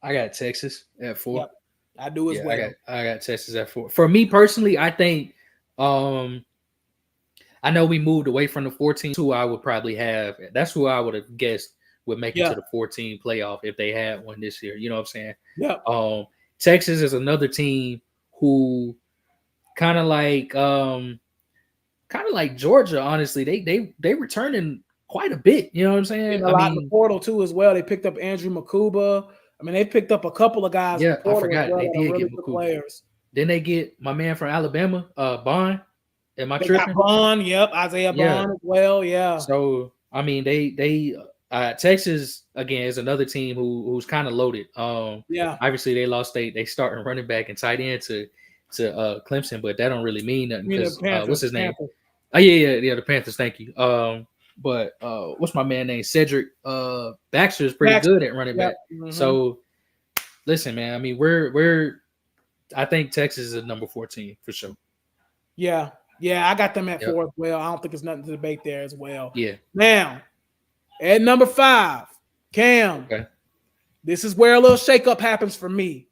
I got Texas at 4. Yep, I do as well. I got Texas at 4. For me personally, I think I know we moved away from the 14. Who I would probably have. That's who I would have guessed would make it to the 14 playoff if they had one this year. You know what I'm saying? Yeah. Texas is another team who kind of like Georgia. Honestly, they returning quite a bit. You know what I'm saying? A lot in the portal too as well. They picked up Andrew Makuba. I mean, they picked up a couple of guys. Yeah, I forgot well, they did really get good Makuba. players. Then they get my man from Alabama, Bond. Am I they tripping? Got Bond, yep, Isaiah Bond as well. Yeah. So I mean, they Texas again is another team who's kind of loaded. Obviously they lost they starting running back and tight end to Clemson, but that don't really mean nothing because what's his name? Oh yeah, the Panthers. Thank you. But what's my man name? Cedric Baxter is pretty good at running back. Mm-hmm. So listen, man. I mean, I think Texas is number 14 for sure. Yeah, I got them at 4 as well. I don't think there's nothing to debate there as well. Yeah. Now, at number 5, Cam. Okay. This is where a little shakeup happens for me.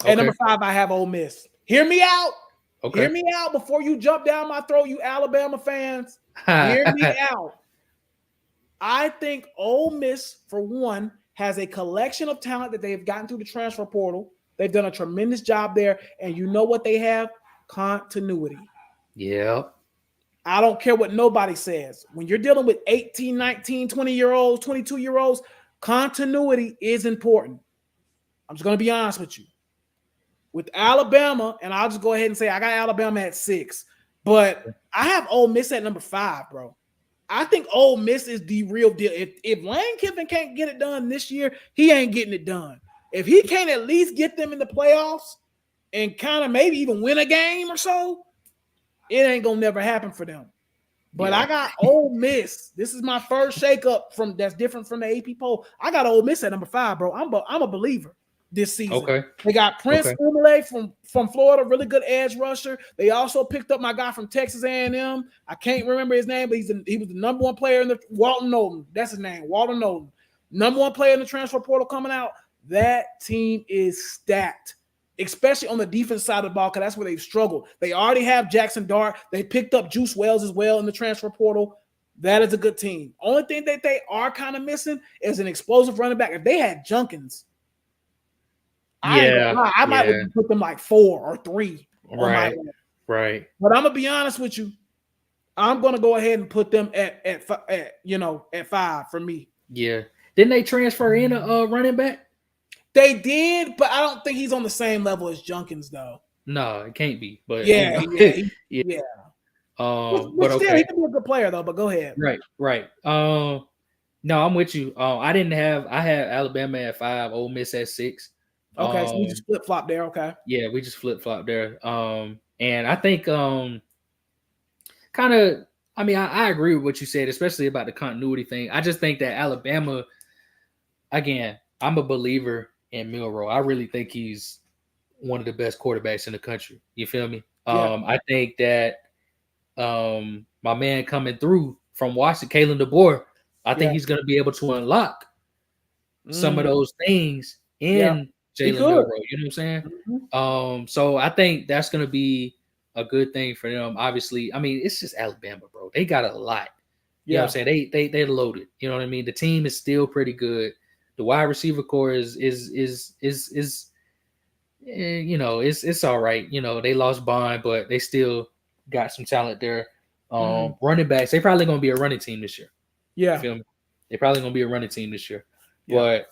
At number 5, I have Ole Miss. Hear me out. Okay. Hear me out before you jump down my throat, you Alabama fans. Hear me out. I think Ole Miss, for one, has a collection of talent that they've gotten through the transfer portal. They've done a tremendous job there. And you know what they have? Continuity. Yeah. I don't care what nobody says. When you're dealing with 18, 19, 20-year-olds, 22-year-olds, continuity is important. I'm just going to be honest with you. With Alabama, and I'll just go ahead and say I got Alabama at 6, but I have Ole Miss at number 5, bro. I think Ole Miss is the real deal. If Lane Kiffin can't get it done this year, he ain't getting it done. If he can't at least get them in the playoffs and kind of maybe even win a game or so, it ain't gonna never happen for them. But I got Ole Miss. This is my first shakeup that's different from the AP poll. I got Ole Miss at number 5, bro. I'm a believer this season. Okay. They got Prince Umele from Florida, really good edge rusher. They also picked up my guy from Texas A&M. I can't remember his name, but he was the number 1 player in the Walton Knowlton. That's his name, Walton Knowlton. Number 1 player in the transfer portal coming out. That team is stacked, especially on the defense side of the ball, because that's where they've struggled. They already have Jackson Dart. They picked up Juice Wells as well in the transfer portal. That is a good team. Only thing that they are kind of missing is an explosive running back. If they had Junkins, I might put them like 4 or 3. Right. But I'm gonna be honest with you. I'm gonna go ahead and put them at 5 for me. Yeah. Didn't they transfer in a running back? They did, but I don't think he's on the same level as Junkins, though. No, it can't be. But yeah. But still, he can be a good player though. But go ahead. Right. No, I'm with you. I had Alabama at 5, Ole Miss at 6. Okay, so we just flip flop there. Okay. Yeah, we just flip flop there. And I think kind of. I mean, I agree with what you said, especially about the continuity thing. I just think that Alabama, again, I'm a believer in Milroe. I really think he's one of the best quarterbacks in the country. You feel me? I think that my man coming through from Washington, Kalen DeBoer, I think he's going to be able to unlock some of those things in Jalen Milroe. You know what I'm saying? Mm-hmm. So I think that's going to be a good thing for them. Obviously, I mean, it's just Alabama, bro. They got a lot. You know what I'm saying? They're loaded. You know what I mean? The team is still pretty good. The wide receiver core is it's all right. You know, they lost Bond, but they still got some talent there. Running backs, they probably gonna be a running team this year. Yeah. You feel me? They probably gonna be a running team this year. Yeah.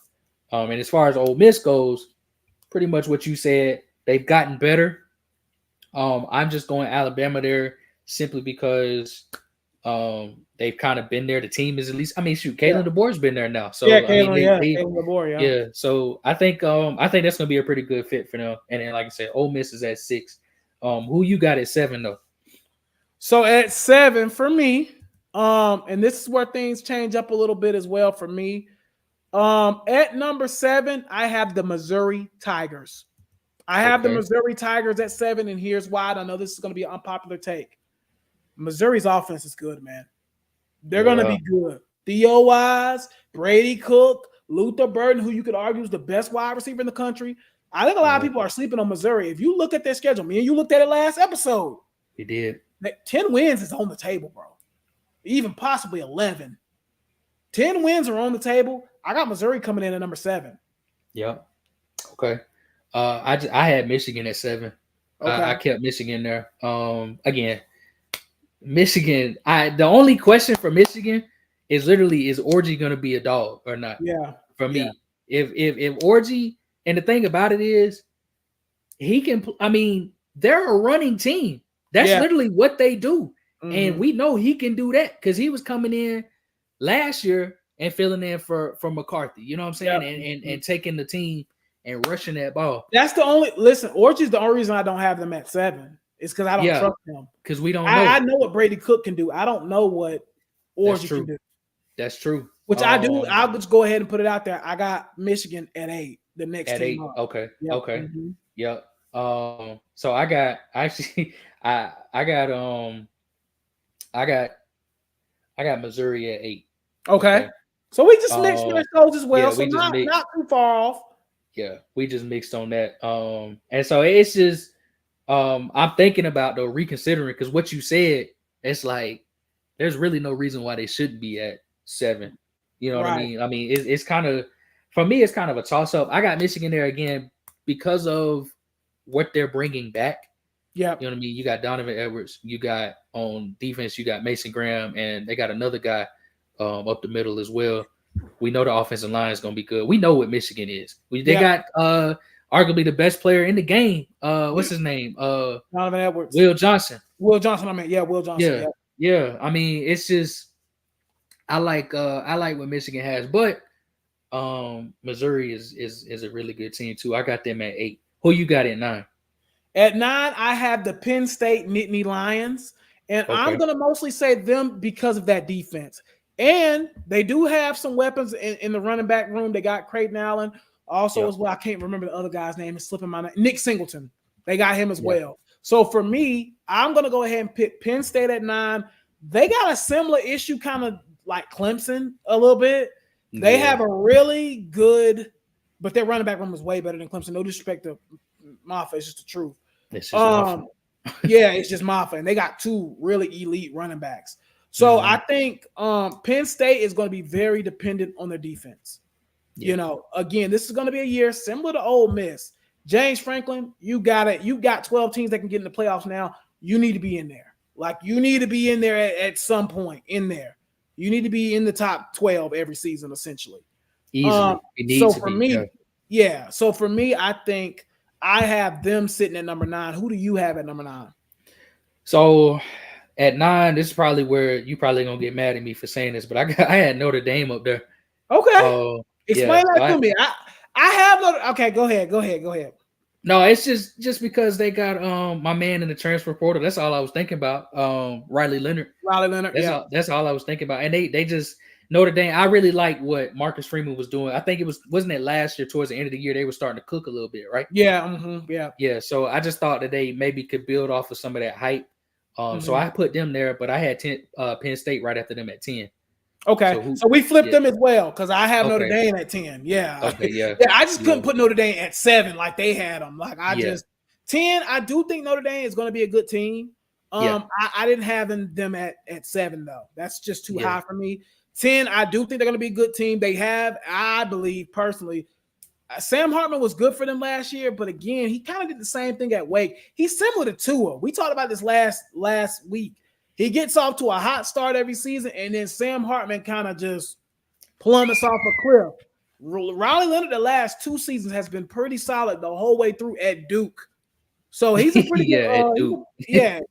But and as far as Ole Miss goes, pretty much what you said. They've gotten better. I'm just going Alabama there simply because they've kind of been there. The team is at least. I mean, shoot, Yeah. Kalen DeBoer's been there now, Yeah, so I mean, Kalen DeBoer, yeah. yeah. So I think that's gonna be a pretty good fit for them. And then, like I said, Ole Miss is at 6. Who you got at 7 though? So at 7 for me, and this is where things change up a little bit as well for me. At number 7, I have the Missouri Tigers. I have the Missouri Tigers at 7, and here's why. I know this is going to be an unpopular take. Missouri's offense is good, man. They're going to be good. Theo Wise, Brady Cook, Luther Burden, who you could argue is the best wide receiver in the country. I think a lot of people are sleeping on Missouri. If you look at their schedule, me and you looked at it last episode. We did. 10 wins is on the table, bro. Even possibly 11. 10 wins are on the table. I got Missouri coming in at number 7. Yep. Okay. I had Michigan at 7. Okay. I kept Michigan there. Again, Michigan. The only question for Michigan is literally, is Orji going to be a dog or not? Yeah. For me, if Orji, and the thing about it is, he can. I mean, they're a running team. That's literally what they do, and we know he can do that because he was coming in last year and filling in for McCarthy. You know what I'm saying? And taking the team and rushing that ball. That's the only Orji's the only reason I don't have them at 7. It's because I don't trust them. Because we don't know. I know what Brady Cook can do. I don't know what Orji can do. That's true. Which I do. I'll just go ahead and put it out there. I got Michigan at 8. The next at team 8. up. Okay. Yep. Okay. Mm-hmm. Yep. So I got Missouri at 8. Okay. So we just mixed those as well. So not too far off. Yeah, we just mixed on that. And so it's just I'm thinking about though reconsidering, because what you said, it's like there's really no reason why they shouldn't be at 7. You know what I mean? I mean, it's kind of, for me, it's kind of a toss up. I got Michigan there again because of what they're bringing back. Yeah. You know what I mean? You got Donovan Edwards. You got on defense, you got Mason Graham, and they got another guy up the middle as well. We know the offensive line is going to be good. We know what Michigan is. They got arguably the best player in the game. What's his name? Donovan Edwards. Will Johnson. Will Johnson. Will Johnson. Yeah. I mean, it's just I like what Michigan has, but Missouri is a really good team too. I got them at 8. Who you got at 9? At 9, I have the Penn State Nittany Lions, and I'm going to mostly say them because of that defense. And they do have some weapons in the running back room. They got Creighton Allen also as well. I can't remember the other guy's name. It's slipping my name. Nick Singleton. They got him as well. So for me, I'm going to go ahead and pick Penn State at 9. They got a similar issue, kind of like Clemson a little bit. They have a really good, but their running back room is way better than Clemson. No disrespect to Maffa, it's just the truth. It's just it's just Maffa, and they got 2 really elite running backs. So I think Penn State is going to be very dependent on their defense. Yeah. You know, again, this is going to be a year similar to Ole Miss. James Franklin, you got it. You got 12 teams that can get in the playoffs now. You need to be in there. Like, you need to be in there at some point in there. You need to be in the top 12 every season, essentially. Easily. So for me, I think I have them sitting at number 9. Who do you have at number 9? So at 9, this is probably where you probably gonna get mad at me for saying this, but I had Notre Dame up there. Okay. Explain that to me. I have Notre. Okay, go ahead. No, it's just because they got my man in the transfer portal. That's all I was thinking about. Riley Leonard. That's all I was thinking about. And they just Notre Dame. I really like what Marcus Freeman was doing. I think wasn't it last year towards the end of the year they were starting to cook a little bit, right? Yeah. Yeah. So I just thought that they maybe could build off of some of that hype. So I put them there, but I had Penn State right after them at 10. Okay, so we flipped them as well because I have Notre Dame at 10. Yeah. Okay, yeah. I just couldn't put Notre Dame at 7 like they had them. Like just 10. I do think Notre Dame is going to be a good team. I didn't have them at 7 though. That's just too high for me. 10. I do think they're going to be a good team. They have, I believe personally, Sam Hartman was good for them last year, but again, he kind of did the same thing at Wake. He's similar to Tua. We talked about this last week. He gets off to a hot start every season, and then Sam Hartman kind of just plummets off a cliff. Riley Leonard the last 2 seasons has been pretty solid the whole way through at Duke. So he's a pretty good. Yeah, it do.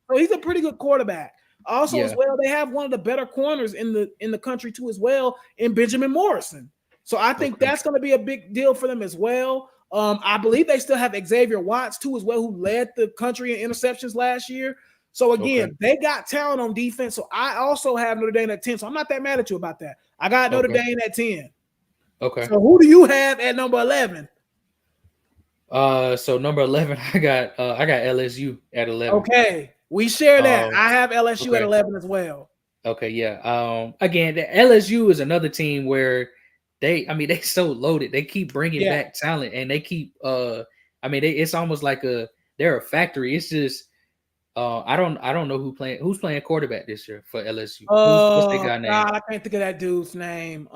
So he's a pretty good quarterback. Also, as Yeah. well, they have one of the better corners in the country too, as well, in Benjamin Morrison. So I think Okay. that's going to be a big deal for them as well. I believe they still have Xavier Watts too, as well, who led the country in interceptions last year. So Okay. again, they got talent on defense. So I also have Notre Dame at 10. So I'm not that mad at you about that. I got Notre Okay. Dame at 10. Okay. So who do you have at number 11? So number 11, I got LSU at 11. Okay, we share that. I have LSU at Okay. 11 as well. Okay, yeah. Again, the LSU is another team where they so loaded. They keep bringing back talent, and they keep it's almost like they're a factory. It's just I don't know who's playing quarterback this year for LSU. What's the guy name? God, I can't think of that dude's name.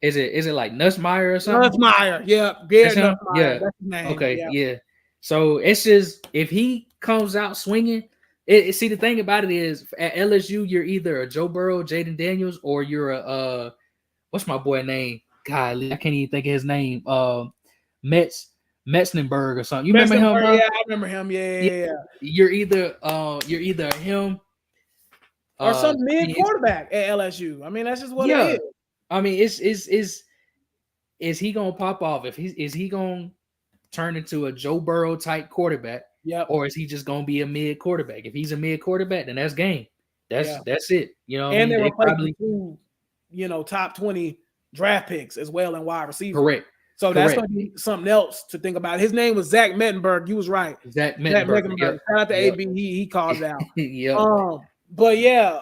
Is it like Nussmeyer or something? Nussmeyer. Yeah, Garrett Nussmeyer. Yeah, That's his name. Okay, yeah. So it's just if he comes out swinging. See, the thing about it is at LSU, you're either a Joe Burrow, Jaden Daniels, or you're a what's my boy name? Golly, I can't even think of his name. Metzenberg or something. You remember him, bro? Yeah, I remember him. Yeah. You're either him or some mid quarterback at LSU. I mean, that's just what it is. I mean, is he gonna pop off? Is he gonna turn into a Joe Burrow type quarterback? Yep. Or is he just gonna be a mid quarterback? If he's a mid quarterback, then that's game. That's it. You know, and they probably 2, top 20 draft picks as well in wide receiver. Correct. So that's gonna be something else to think about. His name was Zach Mettenberg. You was right. Zach Mettenberg. Yep. Shout out to AB. He called it out. Yeah. But yeah,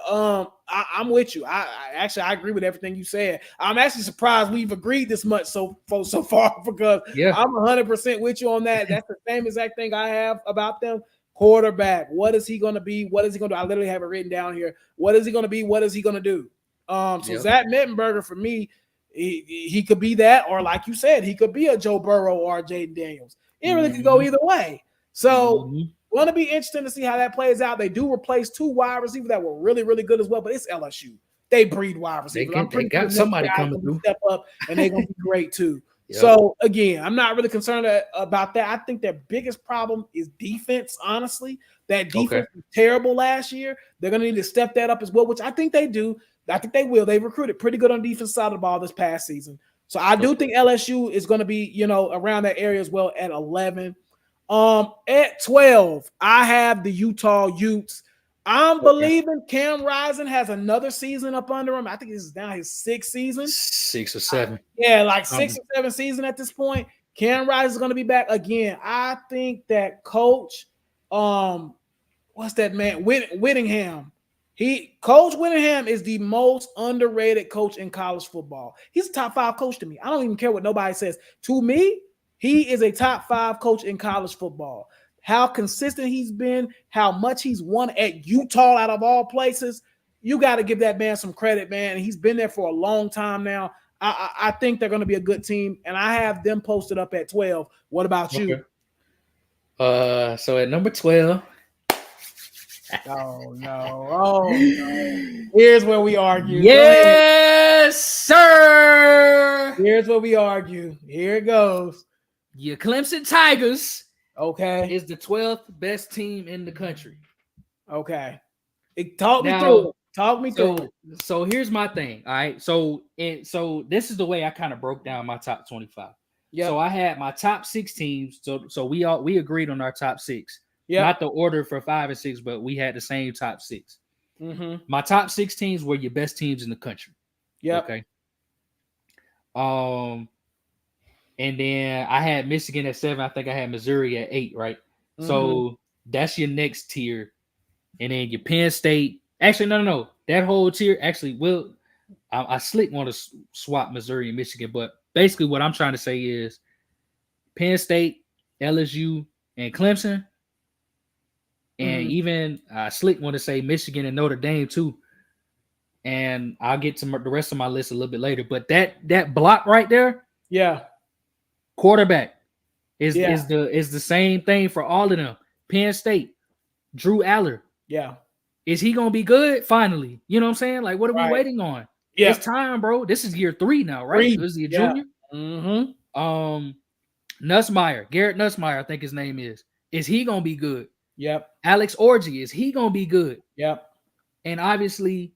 I'm with you. I agree with everything you said. I'm actually surprised we've agreed this much so far because I'm 100% with you on that. That's the same exact thing I have about them. Quarterback. What is he going to be? What is he going to do? I literally have it written down here. What is he going to be? What is he going to do? Zach Mettenberger for me, he could be that, or like you said, he could be a Joe Burrow or a Jaden Daniels. It really could go either way. So. Going to be interesting to see how that plays out. They do replace 2 wide receivers that were really, really good as well, but it's LSU. They breed wide receivers. They got somebody coming through. Step up, and they're going to be great too. Yep. So, again, I'm not really concerned about that. I think their biggest problem is defense, honestly. That defense was terrible last year. They're going to need to step that up as well, which I think they do. I think they will. They've recruited pretty good on the defense side of the ball this past season. So, I do think LSU is going to be, around that area as well at 11. At 12, I have the Utah Utes. I'm believing Cam Rising has another season up under him. I think this is now his 6th season. 6 or 7. Like 6 or 7 season at this point. Cam Rising is going to be back again. I think that coach, what's that man? Whittingham. Coach Whittingham is the most underrated coach in college football. He's a top 5 coach to me. I don't even care what nobody says. To me, he is a top 5 coach in college football. How consistent he's been, how much he's won at Utah out of all places. You got to give that man some credit, man. He's been there for a long time now. I think they're going to be a good team, and I have them posted up at 12. What about you? So at number 12. Oh, no. Here's where we argue. Yes, sir. Here's where we argue. Here it goes. Your Clemson Tigers, is the 12th best team in the country. Okay, talk me through it. So here's my thing. All right. So this is the way I kind of broke down my top 25. Yeah. So I had my top 6 teams. So we agreed on our top 6. Yeah. Not the order for 5 and 6, but we had the same top 6. Mm-hmm. My top 6 teams were your best teams in the country. Yeah. Okay. And then I had Michigan at 7. I think I had Missouri at 8, right? Mm-hmm. So that's your next tier. And then your Penn State. Actually, no. That whole tier, actually, I slick want to swap Missouri and Michigan. But basically what I'm trying to say is Penn State, LSU, and Clemson. And even slick want to say Michigan and Notre Dame too. And I'll get to the rest of my list a little bit later. But that block right there. Yeah. Quarterback is the same thing for all of them. Penn State, Drew Aller. Yeah. Is he gonna be good finally? You know what I'm saying? Like, what are we waiting on? Yeah. It's time, bro. This is year 3 now, right? This is your junior. Mm-hmm. Nussmeyer, Garrett Nussmeyer, I think his name is is he gonna be good? Yep. Alex Orji, is he gonna be good? Yep. And obviously,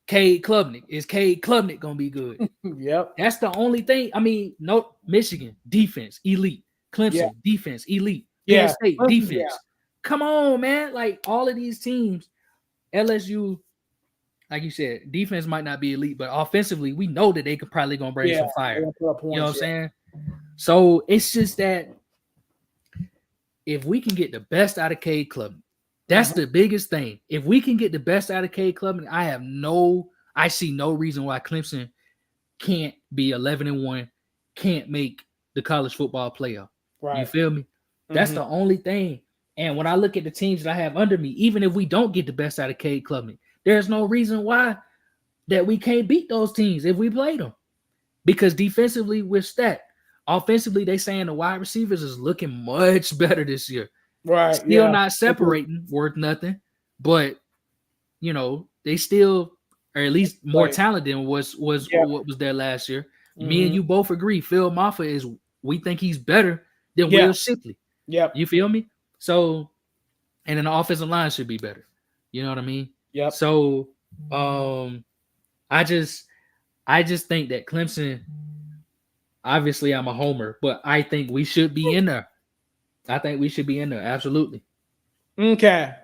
Cade Klubnik, is Cade Klubnik gonna be good? Yep. That's the only thing. I mean, no, Michigan defense elite, Clemson defense elite, Penn Yeah. State Clemson, defense. Come on, man! Like all of these teams, LSU, like you said, defense might not be elite, but offensively, we know that they could probably gonna bring some fire. They're gonna put up You know what I'm points, saying? So it's just that if we can get the best out of Cade Klubnik, that's the biggest thing. If we can get the best out of Cade Klubnik, I see no reason why Clemson can't be 11-1, can't make the college football playoff. Right. You feel me? That's the only thing. And when I look at the teams that I have under me, even if we don't get the best out of Cade Klubnik, there's no reason why that we can't beat those teams if we play them. Because defensively, we're stacked. Offensively, they saying the wide receivers is looking much better this year. Right. Still not separating, worth nothing. But, you know, they still are at least more talented than what was there last year. Me and you both agree. Phil Maffa we think he's better than Will Shipley. Yep. You feel me? So, and then the offensive line should be better. You know what I mean? Yep. So, I just think that Clemson, obviously I'm a homer, but I think we should be in there. Absolutely. Okay.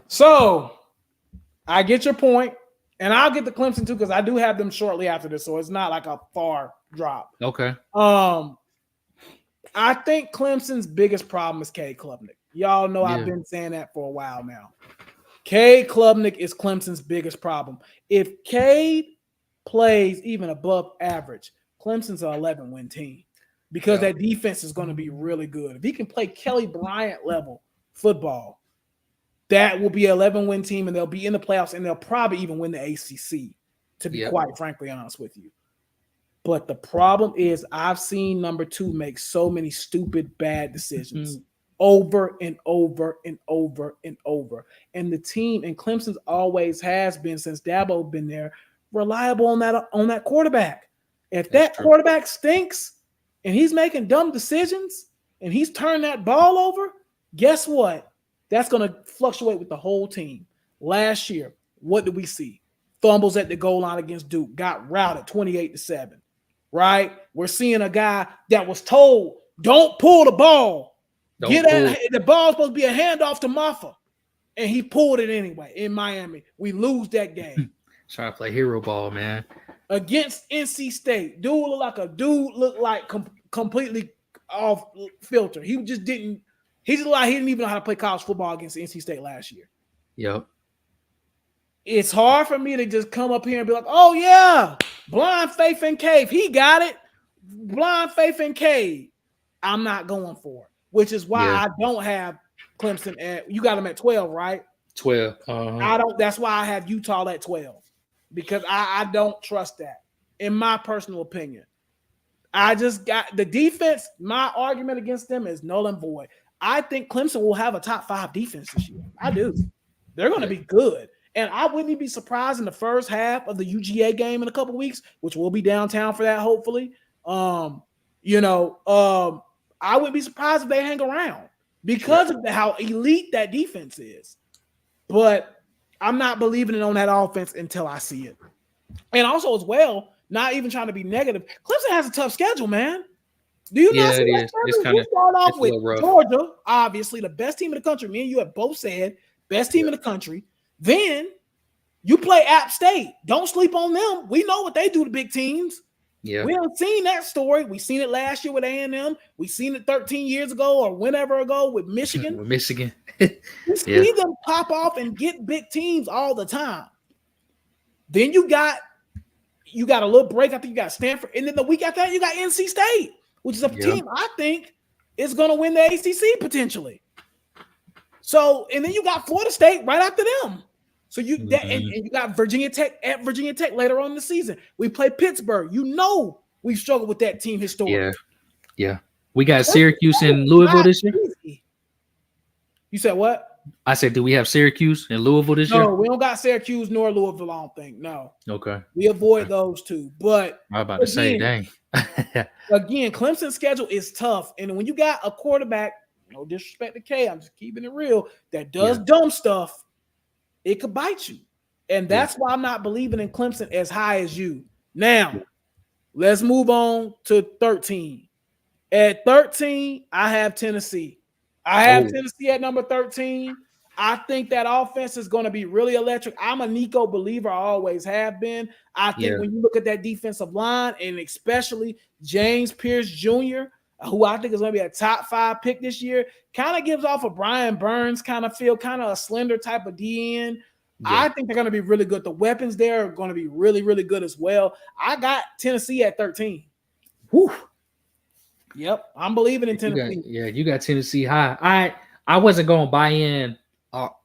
So, I get your point, and I'll get the Clemson too because I do have them shortly after this, so it's not like a far drop. Okay. I think Clemson's biggest problem is Cade Klubnik. Y'all know I've been saying that for a while now. Cade Klubnik is Clemson's biggest problem. If Cade plays even above average, Clemson's an 11-win team because that defense is going to be really good. If he can play Kelly Bryant level football, that will be an 11-win team, and they'll be in the playoffs, and they'll probably even win the ACC, to be quite frankly honest with you. But the problem is I've seen number 2 make so many stupid, bad decisions over and over and over and over. And the team, and Clemson's always has been, since Dabo been there, reliable on that quarterback. If that quarterback stinks and he's making dumb decisions and he's turned that ball over, guess what? That's going to fluctuate with the whole team. Last year, what did we see? Fumbles at the goal line against Duke, got routed 28-7. Right? We're seeing a guy that was told, don't pull the ball. The ball's supposed to be a handoff to Maffa. And he pulled it anyway in Miami. We lose that game. Trying to play hero ball, man. Against NC State. Dude looked like completely off filter. He just didn't even know how to play college football against NC State last year. Yep. It's hard for me to just come up here and be like, oh, yeah, blind faith in Cade. He got it. Blind faith in Cade. I'm not going for it, which is why I don't have Clemson at – you got them at 12, right? 12. That's why I have Utah at 12, because I don't trust that, in my personal opinion. I just got the defense. My argument against them is null and void. I think Clemson will have a top 5 defense this year. I do. They're going to be good. And I wouldn't be surprised in the first half of the UGA game in a couple weeks, which will be downtown for that, hopefully. I wouldn't be surprised if they hang around because of how elite that defense is. But I'm not believing it on that offense until I see it. And also, as well, not even trying to be negative, Clemson has a tough schedule, man. Do you not see that schedule? We start off with Georgia, obviously the best team in the country. Me and you have both said best team in the country. Then you play App State. Don't sleep on them. We know what they do to big teams. Yeah. We haven't seen that story. We seen it last year with A&M. We seen it 13 years ago or whenever ago with Michigan. With Michigan. You see them pop off and get big teams all the time. Then you got a little break. I think you got Stanford. And then the week after that, you got NC State, which is a team I think is going to win the ACC potentially. So, and then you got Florida State right after them. So and you got Virginia Tech at Virginia Tech later on in the season. We play Pittsburgh. You know we've struggled with that team historically. Yeah. We got Syracuse and Louisville this year. You said what? I said, do we have Syracuse and Louisville this year? No, we don't got Syracuse nor Louisville, I don't think. No. Okay. We avoid those two. But I'm about to say, dang. Again, Clemson's schedule is tough. And when you got a quarterback no disrespect to K, I'm just keeping it real, that does Yeah. dumb stuff, it could bite you. And Yeah. that's why I'm not believing in Clemson as high as you. Now, let's move on to 13. At 13, I have Tennessee. I have Oh, Tennessee at number 13. I think that offense is going to be really electric. I'm a Nico believer. I always have been. I think yeah. when you look at that defensive line, and especially James Pierce Jr., who I think is going to be a top 5 pick this year, kind of gives off a Brian Burns kind of feel, kind of a slender type of DN. Yeah. I think they're going to be really good. The weapons there are going to be really, really good as well. I got Tennessee at 13. Whew. Yep, I'm believing in Tennessee. You got Tennessee high. I wasn't gonna buy in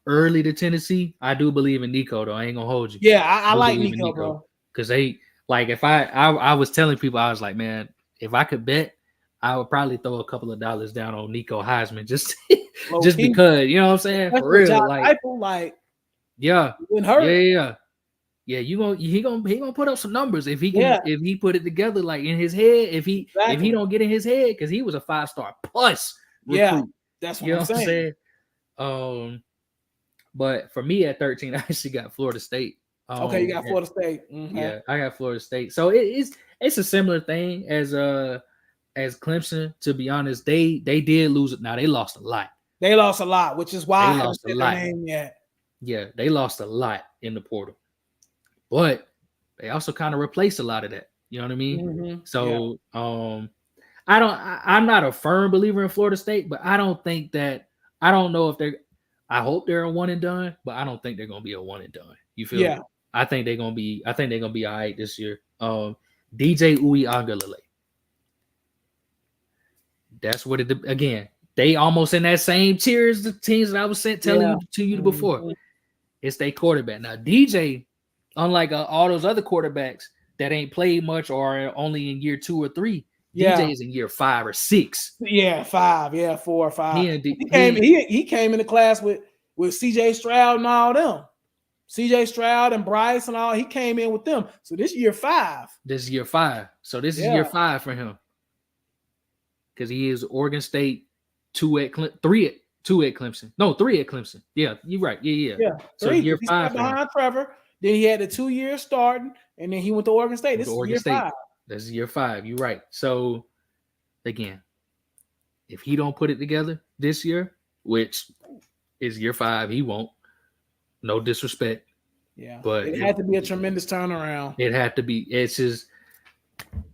early to Tennessee. I do believe in Nico though. I ain't gonna hold you. Yeah, I do like believe in Nico, bro. Because they like if I was telling people, I was like, man, if I could bet, I would probably throw a couple of dollars down on Nico Heisman just just key. because, you know what I'm saying? That's For real. Josh Like, Heupel, like, yeah. wouldn't hurt. Yeah. Yeah, he gonna put up some numbers if he can if he put it together like in his head. If he don't get in his head, because he was a 5-star plus recruit. Yeah, that's what you know I'm saying. But for me at 13, I actually got Florida State. Okay, you got Florida State. Mm-hmm. Yeah, I got Florida State. So it's a similar thing as Clemson. To be honest, they did lose. Now they lost a lot. They lost a lot, which is why I haven't said their name yet. Yeah, they lost a lot in the portal. But they also kind of replaced a lot of that. You know what I mean? Mm-hmm. So I'm not a firm believer in Florida State, but I don't know if I hope they're a one and done, but I don't think they're gonna be a one and done. You feel me? I think they're gonna be all right this year. DJ Uiagalelei. That's what it again. They almost in that same tier as the teams that I was telling you before. It's their quarterback. Now DJ, unlike all those other quarterbacks that ain't played much or are only in year 2 or 3, DJ is in year 5 or 6. Yeah, 5. Yeah, 4 or 5. He came in the class with CJ Stroud and all them. CJ Stroud and Bryce and all. He came in with them. So this year 5. This is year 5. So this is year 5 for him. Because he is Oregon State, 3 at Clemson. No, 3 at Clemson. Yeah, you're right. Yeah. So year 5 behind Trevor. Then he had the 2 years starting, and then he went to Oregon State. This is year 5. This is year 5. You're right. So again, if he don't put it together this year, which is year 5, he won't. No disrespect. Yeah, but it had to be a tremendous turnaround. It had to be. It's just,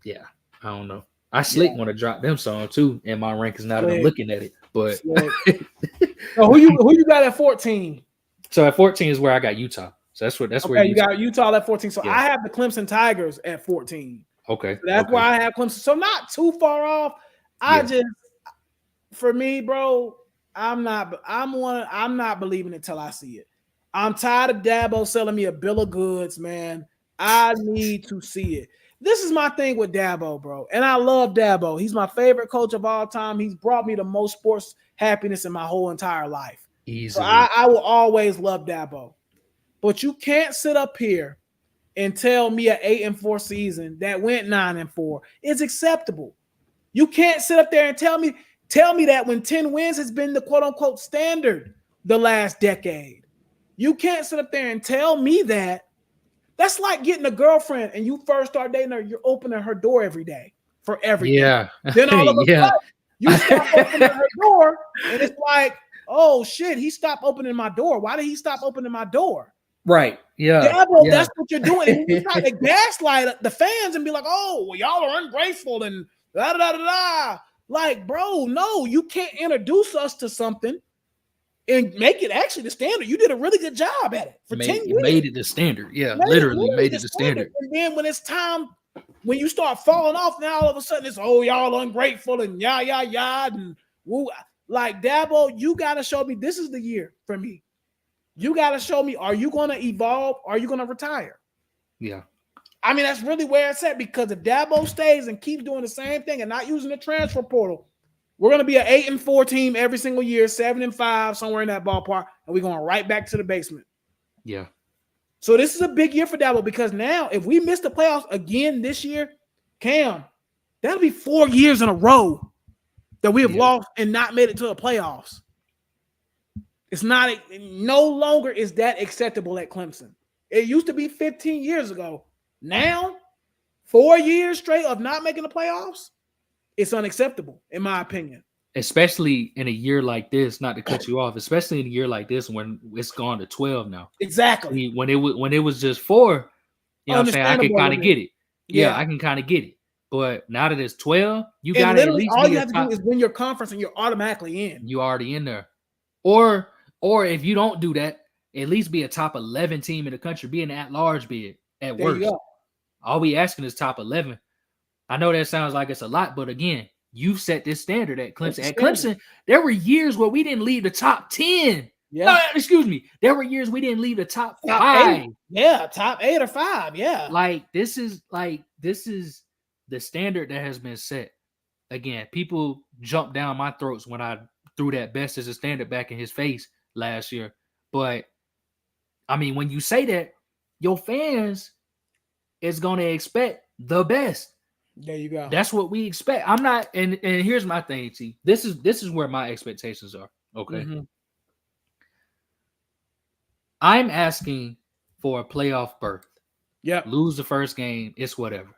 I don't know. I want to drop them some too in my rankings now that I'm looking at it. But so who you got at 14? So at 14 is where I got Utah. So that's where you got Utah at 14. So I have the Clemson Tigers at 14. Okay. So that's why I have Clemson. So not too far off. For me, bro, I'm not believing it till I see it. I'm tired of Dabo selling me a bill of goods, man. I need to see it. This is my thing with Dabo, bro. And I love Dabo. He's my favorite coach of all time. He's brought me the most sports happiness in my whole entire life. Easily. So I will always love Dabo. But you can't sit up here and tell me an 8-4 season that went 9-4 is acceptable. You can't sit up there and tell me that when 10 wins has been the quote unquote standard the last decade. You can't sit up there and tell me that. That's like getting a girlfriend and you first start dating her, you're opening her door every day for everything. Yeah. Then all of a sudden, you stop opening her door and it's like, oh shit, he stopped opening my door. Why did he stop opening my door? Right. Yeah. Dabo, that's what you're doing. And you try to gaslight the fans and be like, oh, well, y'all are ungrateful and da da da da. Like, bro, no, you can't introduce us to something and make it actually the standard. You did a really good job at it for 10 years. You made it the standard. Yeah, literally made it the standard. And then when it's time, when you start falling off, now all of a sudden it's, oh, y'all ungrateful and and woo. Like, Dabo, you got to show me this is the year for me. You got to show me, are you going to evolve? Or are you going to retire? Yeah. I mean, that's really where it's at, because if Dabo stays and keeps doing the same thing and not using the transfer portal, we're going to be an 8-4 team every single year, 7-5, somewhere in that ballpark, and we're going right back to the basement. Yeah. So this is a big year for Dabo, because now if we miss the playoffs again this year, Cam, that'll be 4 years in a row that we have Yeah. lost and not made it to the playoffs. It's not, no longer is that acceptable at Clemson. It used to be 15 years ago. Now, 4 years straight of not making the playoffs, it's unacceptable, in my opinion. Especially in a year like this, not to cut you off, especially in a year like this when it's gone to 12 now. Exactly. When it was just 4, you know what I'm saying? I can kind of get it. Yeah, I can kind of get it. But now that it's 12, you got to at least all be you a have to top. do is win your conference and you're automatically in. You already in there. Or if you don't do that, at least be a top 11 team in the country, be an at-large bid at There worst. you go. All we asking is top 11. I know that sounds like it's a lot, but again, you've set this standard at Clemson. At Clemson, there were years where we didn't leave the top 10. Yeah. Excuse me. There were years we didn't leave the top 5. 8. Yeah, top 8 or 5. Yeah. Like this is the standard that has been set. Again, people jumped down my throats when I threw that best as a standard back in his face last year. But I mean, when you say that, your fans is going to expect the best. There you go. That's what we expect. I'm not, and here's my thing, T. This is where my expectations are. Okay. Mm-hmm. I'm asking for a playoff berth. Yep. Lose the first game, it's whatever.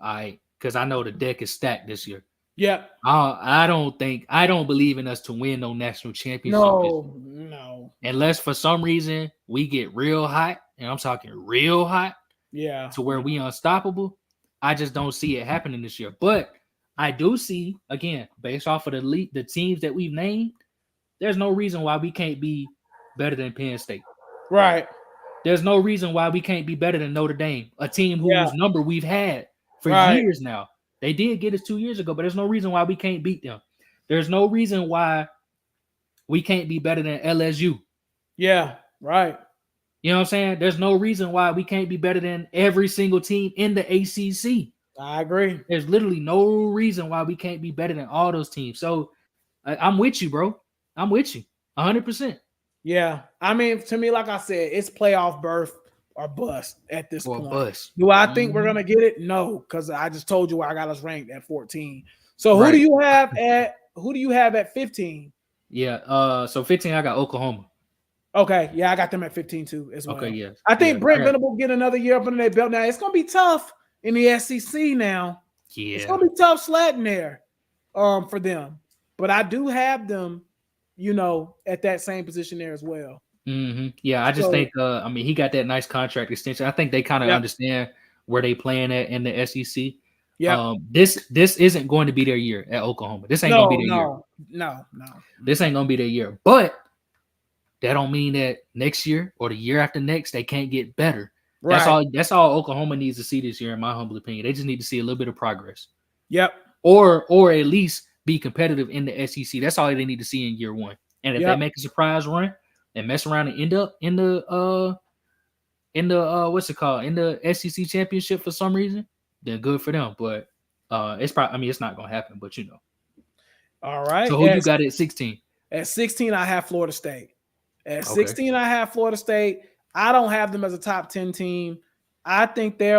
All right. Because I know the deck is stacked this year. Yep. I don't believe in us to win no national championship. No. Unless for some reason we get real hot, and I'm talking real hot. Yeah. To where we unstoppable. I just don't see it happening this year. But I do see, again, based off of the teams that we've named, there's no reason why we can't be better than Penn State. Right. There's no reason why we can't be better than Notre Dame, a team whose number we've had for years now. They did get us 2 years ago, but there's no reason why we can't beat them. There's no reason why we can't be better than LSU. Yeah, right. You know what I'm saying? There's no reason why we can't be better than every single team in the ACC. I agree. There's literally no reason why we can't be better than all those teams. So I'm with you, bro. I'm with you 100%. Yeah. I mean, to me, like I said, it's playoff berth or bust at this point. Bust. Do I think we're going to get it? No, because I just told you where I got us ranked at 14. So who do you have at 15? Yeah. So 15, I got Oklahoma. Okay, yeah, I got them at 15 too as well. Okay, yeah. I think Brent Venables get another year up under their belt. Now it's gonna be tough in the SEC now. Yeah, it's gonna be tough sledding there, for them. But I do have them, at that same position there as well. Mm-hmm. Yeah, I just think, I mean, he got that nice contract extension. I think they kind of understand where they playing at in the SEC. Yeah. This isn't going to be their year at Oklahoma. This ain't gonna be their year. No. This ain't gonna be their year, but. That don't mean that next year or the year after next they can't get better. Right. That's all Oklahoma needs to see this year, in my humble opinion. They just need to see a little bit of progress. Yep. Or at least be competitive in the SEC. That's all they need to see in year one. And if they make a surprise run and mess around and end up in the what's it called, in the SEC championship for some reason, then good for them. But it's probably, I mean, it's not gonna happen. But All right. So who you got at 16? At 16, I have Florida State. At 16, I have Florida State. I don't have them as a top 10 team. I think they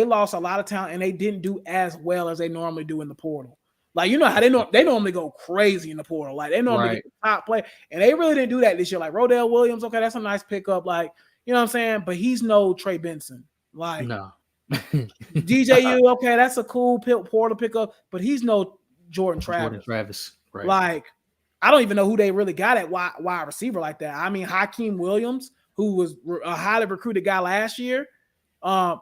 lost a lot of talent, and they didn't do as well as they normally do in the portal. Like, you know how they normally go crazy in the portal. Like, they normally get the top play, and they really didn't do that this year. Like, Rodell Williams, okay, that's a nice pickup. Like, you know what I'm saying? But he's no Trey Benson. Like, no. DJU, okay, that's a cool portal pickup, but he's no Jordan Travis. Right. Like, I don't even know who they really got at wide receiver like that. I mean, Hakeem Williams, who was a highly recruited guy last year,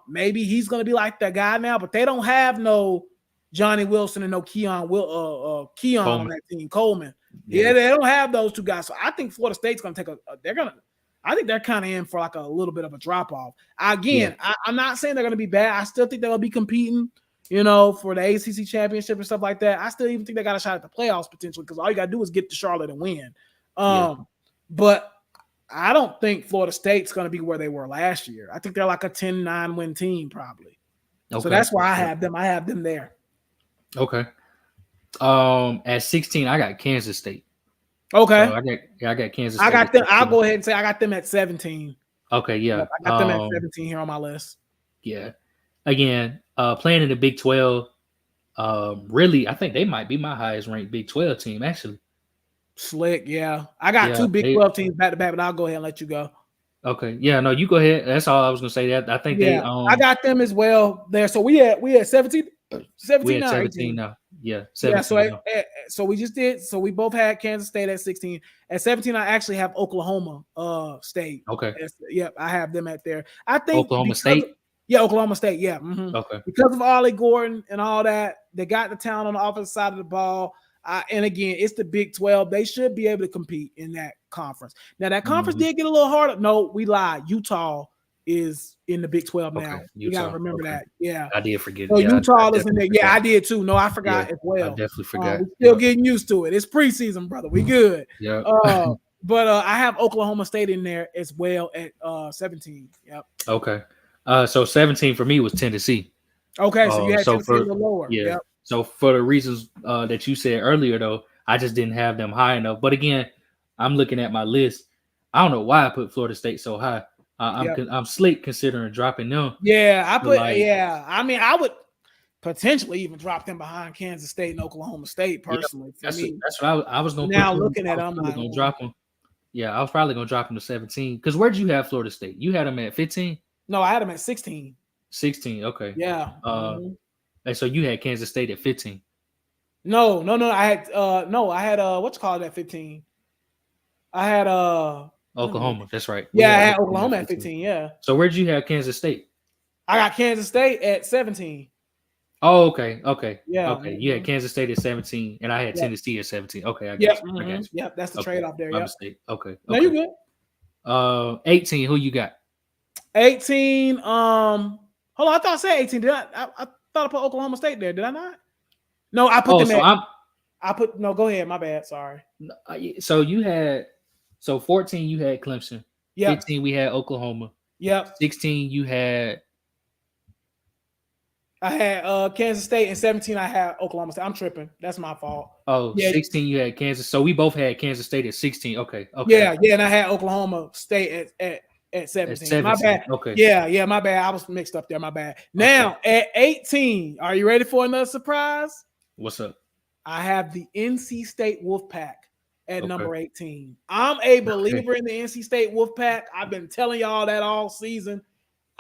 maybe he's going to be like that guy now, but they don't have no Johnny Wilson and no Keon on that team, Coleman. Yeah, they don't have those two guys. So I think Florida State's going to take I think they're kind of in for like a little bit of a drop-off. Again, I'm not saying they're going to be bad. I still think they'll be competing, for the ACC championship and stuff like that. I still even think they got a shot at the playoffs potentially because all you got to do is get to Charlotte and win. But I don't think Florida State's going to be where they were last year. I think they're like a 10-9 win team probably. Okay. So that's why I have them. I have them there. Okay. At 16, I got Kansas State. Okay. So I got Kansas State. I got them. I'll go ahead and say I got them at 17. Okay, yeah. I got them at 17 here on my list. Yeah. Again, playing in the Big 12, Really, I think they might be my highest ranked Big 12 team, actually. Slick, yeah. I got Yeah, two Big 12 teams back to back, but I'll go ahead and let you go. okay. Yeah, no, you go ahead. That's all I was gonna say. That I think Yeah, I got them as well there. So we had 17, we 17 had now, 17 18. now. Yeah, Yeah, 17 now. so we just did. So we both had Kansas State at 16. At 17, I actually have Oklahoma State. Okay. Yep, I have them at there. I think Oklahoma because State. yeah, Oklahoma State. Yeah, Okay. because of Ollie Gordon and all that, they got the talent on the offensive side of the ball. And again, it's the Big 12. They should be able to compete in that conference. Now that conference did get a little harder. No, we lied. Utah is in the Big 12 now. Okay. You got to Utah. remember Okay. that. Yeah. I did forget. So Yeah, Utah is in there. definitely Yeah, forgot. I did too. No, I forgot Yeah, as well. I definitely forgot. We're still getting used to it. It's preseason, brother. We good. Yeah. But I have Oklahoma State in there as well at 17. Yep. Okay. So 17 for me was Tennessee. Okay, so you had so Tennessee a for little lower. yeah. Yep. So for the reasons that you said earlier, though, I just didn't have them high enough. But again, I'm looking at my list. I don't know why I put Florida State so high. I'm slick considering dropping them. Yeah, I put like, yeah. I mean, I would potentially even drop them behind Kansas State and Oklahoma State personally. Yeah, for me. That's what I was going to Now put them. looking at them, I'm going to drop them. Yeah, I was probably going to drop them to 17. Because where'd you have Florida State? You had them at 15? No, I had them at 16. 16, okay. Yeah. And so you had Kansas State at 15. No. I had what's called at 15. I had Oklahoma. That's right. Yeah, I had Oklahoma at 15. Yeah. So where'd you have Kansas State? I got Kansas State at 17. Oh, okay. Yeah. Okay. You had Kansas State at 17, and I had Tennessee at 17. Okay, I got you. Yep, that's the trade off there. My Yeah. mistake. Okay. No, you good. 18. Who you got? 18. Hold on. I thought I said 18. Did I thought I put Oklahoma State there. Did I not? No, I put them at. No. Go ahead. My bad. Sorry. So you had 14. You had Clemson. Yep. 15. We had Oklahoma. Yep. 16. You had. I had Kansas State, and 17 I had Oklahoma State. I'm tripping. That's my fault. Oh, yeah. 16 you had Kansas. So we both had Kansas State at 16. Okay. Yeah, and I had Oklahoma State at 17. My bad. Okay. Yeah, my bad. I was mixed up there. My bad. Now at 18, are you ready for another surprise? What's up? I have the NC State Wolfpack at number 18. I'm a believer in the NC State Wolfpack. I've been telling y'all that all season.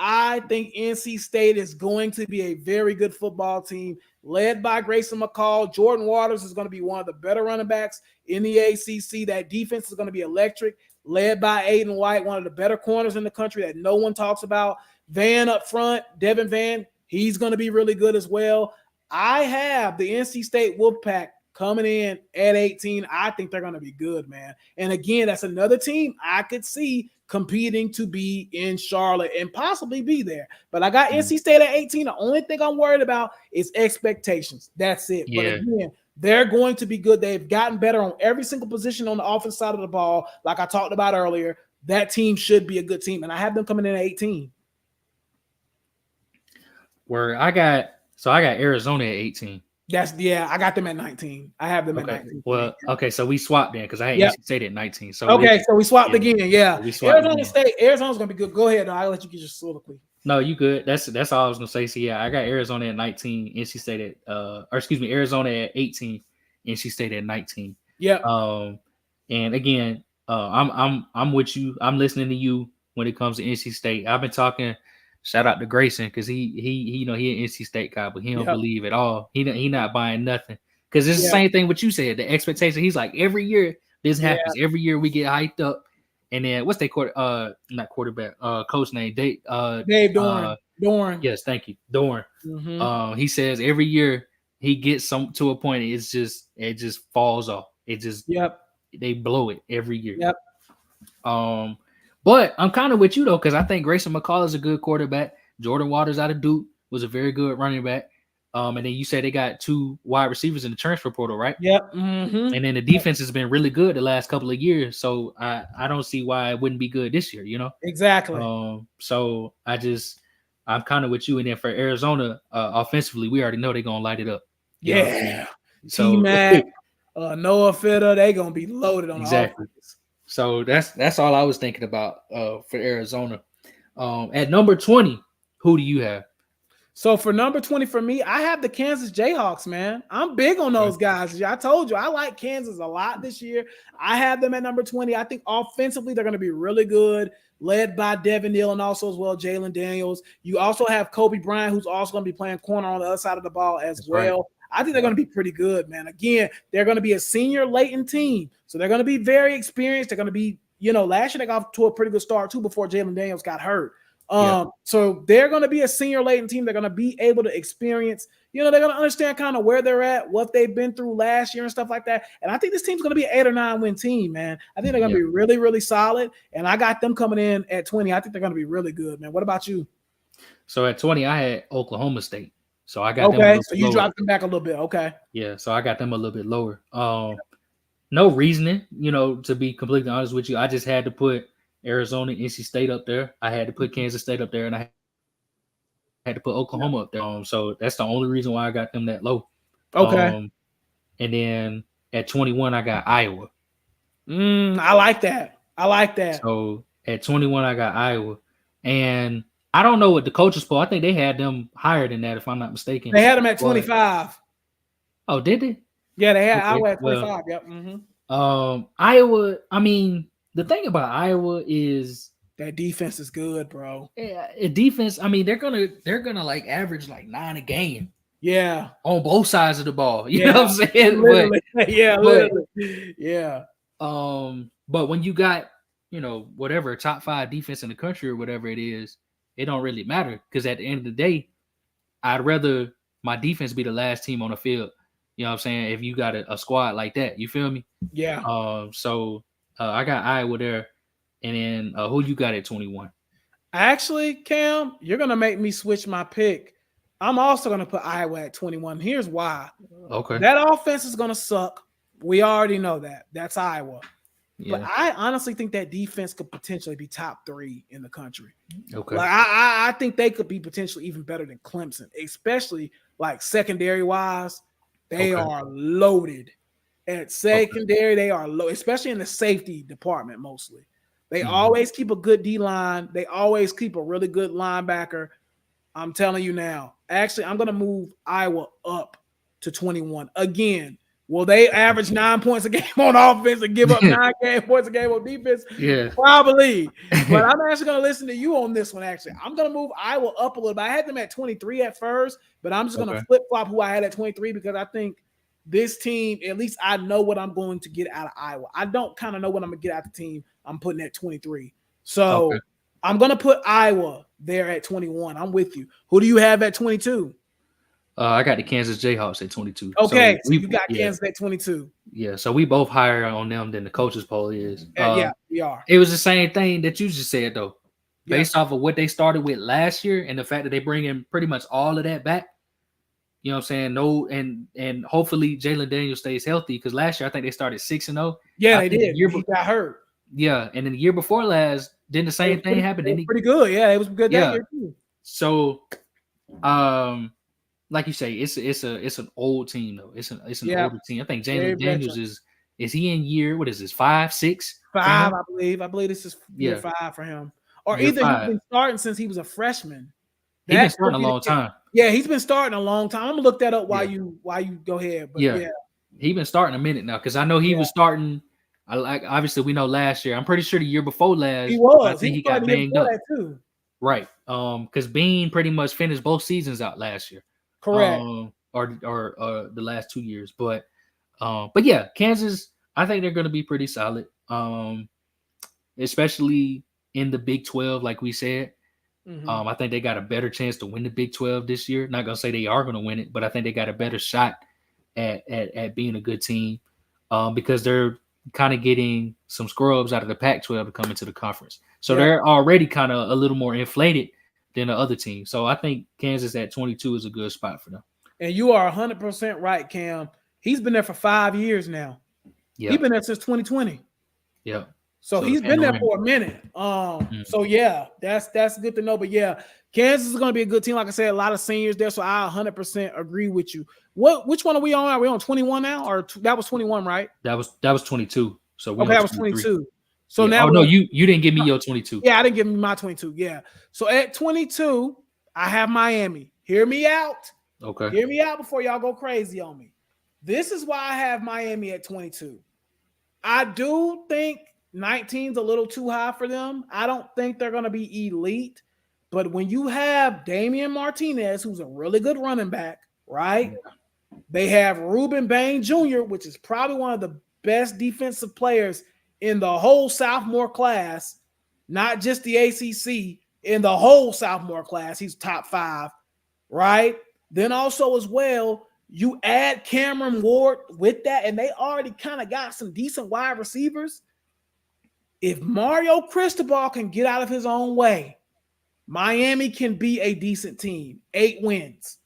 I think NC State is going to be a very good football team led by Grayson McCall. Jordan Waters is going to be one of the better running backs in the ACC. That defense is going to be electric, led by Aiden White, one of the better corners in the country that no one talks about. Van up front, Devin Van, he's going to be really good as well. I have the NC State Wolfpack coming in at 18. I think they're going to be good, man. And again, that's another team I could see competing to be in Charlotte and possibly be there. But I got NC State at 18. The only thing I'm worried about is expectations. That's it. Yeah. But again, they're going to be good. They've gotten better on every single position on the offense side of the ball. Like I talked about earlier, that team should be a good team. And I have them coming in at 18. Where I got Arizona at 18. I got them at 19. I have them at 19. Well, okay, so we swapped then because I had NC State at 19. So so we swapped again. Yeah. Arizona State, Arizona's gonna be good. Go ahead, I'll let you get your soliloquy. No, you good. That's all I was gonna say. So yeah, I got Arizona at 19, NC State at Arizona at 18, NC State at 19. Yeah. And again, I'm with you. I'm listening to you when it comes to NC State. I've been talking. Shout out to Grayson because he an NC State guy, but he don't believe at all. He not buying nothing because it's the same thing what you said. The expectation. He's like every year this happens. Every year we get hyped up, and then what's their not quarterback coach name Dave Dorn. Dorn. Yes, thank you, Dorn. Mm-hmm. He says every year he gets to a point. It just falls off. It just they blow it every year. Yep. But I'm kind of with you, though, because I think Grayson McCall is a good quarterback. Jordan Waters out of Duke was a very good running back. And then you said they got 2 wide receivers in the transfer portal, right? Yep. Mm-hmm. And then the defense has been really good the last couple of years. So I don't see why it wouldn't be good this year, you know? Exactly. So I'm kind of with you. And then for Arizona, offensively, we already know they're going to light it up. Yeah. So T-Mac, Noah Fitter, they're going to be loaded on offense. So that's all I was thinking about for Arizona. At number 20, who do you have? So for number 20 for me, I have the Kansas Jayhawks, man. I'm big on those guys. I told you I like Kansas a lot this year. I have them at number 20. I think offensively they're going to be really good, led by Devin Neal and also as well Jalen Daniels. You also have Kobe Bryant, who's also going to be playing corner on the other side of the ball as well. Right. I think they're going to be pretty good, man. Again, they're going to be a senior laden team. So they're going to be very experienced. They're going to be, last year they got off to a pretty good start too before Jalen Daniels got hurt. So they're going to be a senior laden team. They're going to be able to experience, they're going to understand kind of where they're at, what they've been through last year and stuff like that. And I think this team's going to be an 8 or 9 win team, man. I think they're going to be really, really solid. And I got them coming in at 20. I think they're going to be really good, man. What about you? So at 20, I had Oklahoma State. So I got them. Okay, so you dropped them back a little bit. Okay. Yeah, so I got them a little bit lower. No reasoning, to be completely honest with you. I just had to put Arizona, NC State up there. I had to put Kansas State up there, and I had to put Oklahoma up there. So that's the only reason why I got them that low. Okay. And then at 21, I got Iowa. I like that. So at 21, I got Iowa. And I don't know what the coaches poll. I think they had them higher than that, if I'm not mistaken. They had them at 25. Oh, did they? Yeah, they had Iowa at 25. Well, yep. Mm-hmm. Iowa, I mean, the thing about Iowa is that defense is good, bro. Yeah, defense. I mean, they're gonna like average like 9 a game. Yeah, on both sides of the ball. You know what I'm saying? Literally. Literally. Yeah. But when you got whatever top 5 defense in the country or whatever it is, it don't really matter because at the end of the day, I'd rather my defense be the last team on the field. You know what I'm saying? If you got a squad like that, you feel me? Yeah. So I got Iowa there, and then who you got at 21? Actually, Cam, you're gonna make me switch my pick. I'm also gonna put Iowa at 21. Here's why. Okay. That offense is gonna suck. We already know that. That's Iowa. Yeah. But I honestly think that defense could potentially be top 3 in the country. Okay. Like I think they could be potentially even better than Clemson, especially like secondary wise. They are loaded. At secondary, they are low, especially in the safety department mostly. They always keep a good D-line. They always keep a really good linebacker. I'm telling you now. Actually, I'm going to move Iowa up to 21. Again, will they average 9 points a game on offense and give up 9 points a game on defense? Yeah. Probably. But I'm actually going to listen to you on this one, actually. I'm going to move Iowa up a little bit. I had them at 23 at first, but I'm just going to flip-flop who I had at 23 because I think this team, at least I know what I'm going to get out of Iowa. I don't kind of know what I'm going to get out of the team I'm putting at 23. So I'm going to put Iowa there at 21. I'm with you. Who do you have at 22? I got the Kansas Jayhawks at 22. Okay, so you got Kansas at 22. Yeah, so we both higher on them than the coaches poll is. Yeah, we are. It was the same thing that you just said, though. Based off of what they started with last year and the fact that they bring in pretty much all of that back. You know what I'm saying? No, and hopefully Jalen Daniels stays healthy because last year I think they started 6-0. Yeah, they did. He got hurt. Yeah, and then the year before last, didn't the same thing happen? Pretty good. Yeah, it was good that year too. So, like you say, it's an old team though. It's an older team. I think Jalen Daniels is he in year, what is this, 5, 6? 5, I believe. I believe this is year 5 for him. Or year either 5. He's been starting since he was a freshman. He's been starting a long time. Yeah, he's been starting a long time. I'm gonna look that up while you go ahead. But he's been starting a minute now because I know he was starting. Obviously we know last year. I'm pretty sure the year before last he was. I think he got banged up too. Right. Because Bean pretty much finished both seasons out last year. Correct. Or the last 2 years. But yeah, Kansas. I think they're gonna be pretty solid. Especially in the Big 12, like we said. I think they got a better chance to win the Big 12 this year. Not gonna say they are gonna win it, but I think they got a better shot at being a good team because they're kind of getting some scrubs out of the Pac-12 to come into the conference. So they're already kind of a little more inflated than the other team. So I think Kansas at 22 is a good spot for them. And you are 100% right, Cam. He's been there for 5 years now. He's been there since 2020. Yeah. So he's been there for a minute. So yeah, that's good to know. But yeah, Kansas is going to be a good team. Like I said, a lot of seniors there. So I 100% agree with you. Which one are we on? Are we on 21 now, or that was 21, right? That was 22. So that was 22. So now, no, you didn't give me your 22. Yeah, I didn't give me my 22. Yeah. So at 22, I have Miami. Hear me out. Okay. Hear me out before y'all go crazy on me. This is why I have Miami at 22. I do think 19's a little too high for them. I don't think they're going to be elite. But when you have Damian Martinez, who's a really good running back, right? They have Reuben Bain Jr., which is probably one of the best defensive players in the whole sophomore class, not just the ACC, in the whole sophomore class. He's top 5, right? Then also as well, you add Cameron Ward with that, and they already kind of got some decent wide receivers. If Mario Cristobal can get out of his own way, Miami can be a decent team. 8 wins.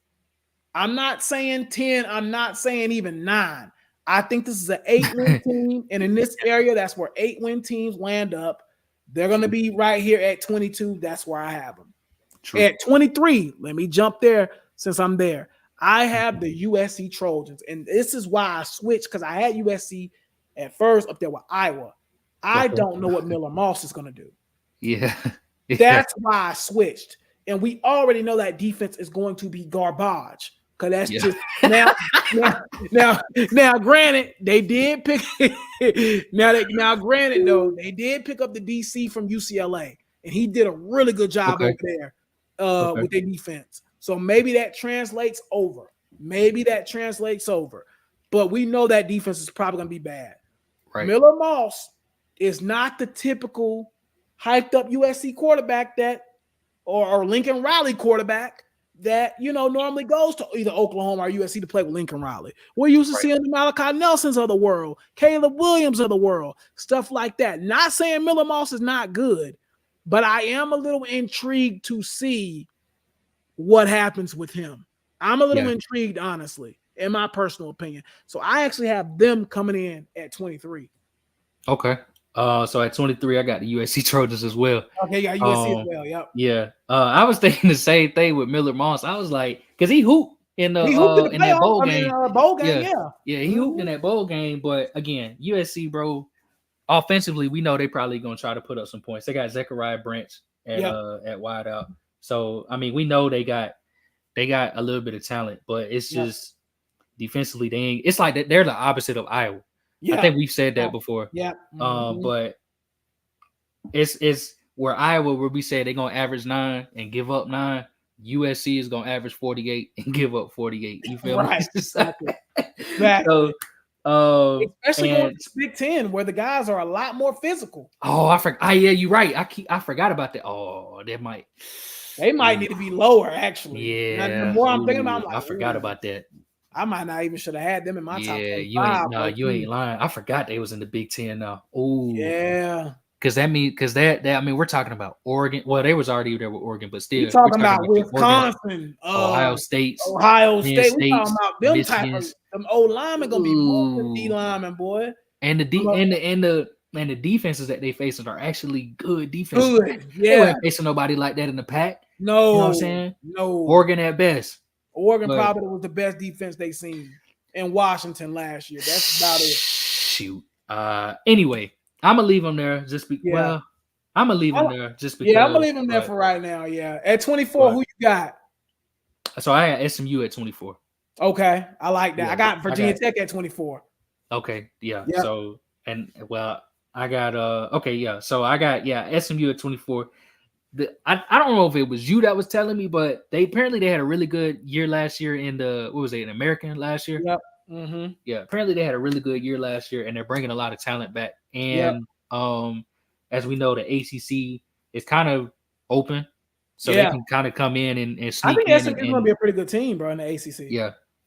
I'm not saying 10. I'm not saying even 9. I think this is an 8-win team, and in this area, that's where 8-win teams land up. They're going to be right here at 22. That's where I have them. True. At 23, let me jump there since I'm there. I have the USC Trojans, and this is why I switched, because I had USC at first up there with Iowa. I don't know what Miller Moss is going to do. Yeah. That's why I switched. And we already know that defense is going to be garbage. Because that's just now, granted, they did pick granted, though, they did pick up the DC from UCLA, and he did a really good job over there with their defense. So maybe that translates over. But we know that defense is probably going to be bad. Right. Miller Moss is not the typical hyped up USC quarterback or Lincoln Riley quarterback that, normally goes to either Oklahoma or USC to play with Lincoln Riley. We're used to seeing the Malachi Nelsons of the world, Caleb Williams of the world, stuff like that. Not saying Miller Moss is not good, but I am a little intrigued to see what happens with him. I'm a little intrigued, honestly, in my personal opinion. So I actually have them coming in at 23. Okay. So at 23, I got the USC Trojans as well. Okay, yeah, USC as well. Yep. Yeah. I was thinking the same thing with Miller Moss. I was like, because he hooped in the in that bowl game. Yeah, he hooped in that bowl game. But again, USC, bro, offensively, we know they probably gonna try to put up some points. They got Zachariah Branch at wideout. So I mean, we know they got a little bit of talent, but it's just defensively it's like they're the opposite of Iowa. Yeah. I think we've said that before. Yeah. But it's where Iowa, where we say they're gonna average 9 and give up 9. USC is gonna average 48 and give up 48. You feel me? Exactly. So, especially going to Big Ten, where the guys are a lot more physical. Oh, I forgot. Yeah, you're right. I forgot about that. Oh, they might need to be lower, actually. Yeah. Now, the more I'm thinking about, I'm like, I forgot about that. I might not even should have had them in my top 25. You ain't lying. I forgot they was in the Big Ten now. Oh, yeah. Because I mean, we're talking about Oregon. Well, they was already there with Oregon, but still, we're talking about Wisconsin, Ohio State. We're talking about them Michigan. Type of them old linemen gonna be moving D linemen, boy. And the defenses that they facing are actually good defenses. Good, They weren't facing nobody like that in the pack. No, you know what I'm saying? No, Oregon at best. Oregon probably was the best defense they seen in Washington last year. That's about it. Shoot. Anyway, I'm gonna leave them there just I'm gonna leave them there just because. Yeah, I'm gonna leave them there for right now. Yeah, at 24, who you got? So I had SMU at 24. Okay, I like that. I got Virginia Tech at 24. Okay, yeah. Yep. So I got So I got SMU at 24. I don't know if it was you that was telling me, but they had a really good year last year in the an American last year. Yep. Mm-hmm. Yeah, apparently they had a really good year last year, and they're bringing a lot of talent back. And as we know, the ACC is kind of open, so they can kind of come in and sneak in. I think it's going to be a pretty good team, bro, in the ACC.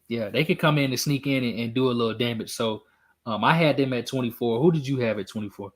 Yeah, they could come in and sneak in and do a little damage. So I had them at 24. Who did you have at 24?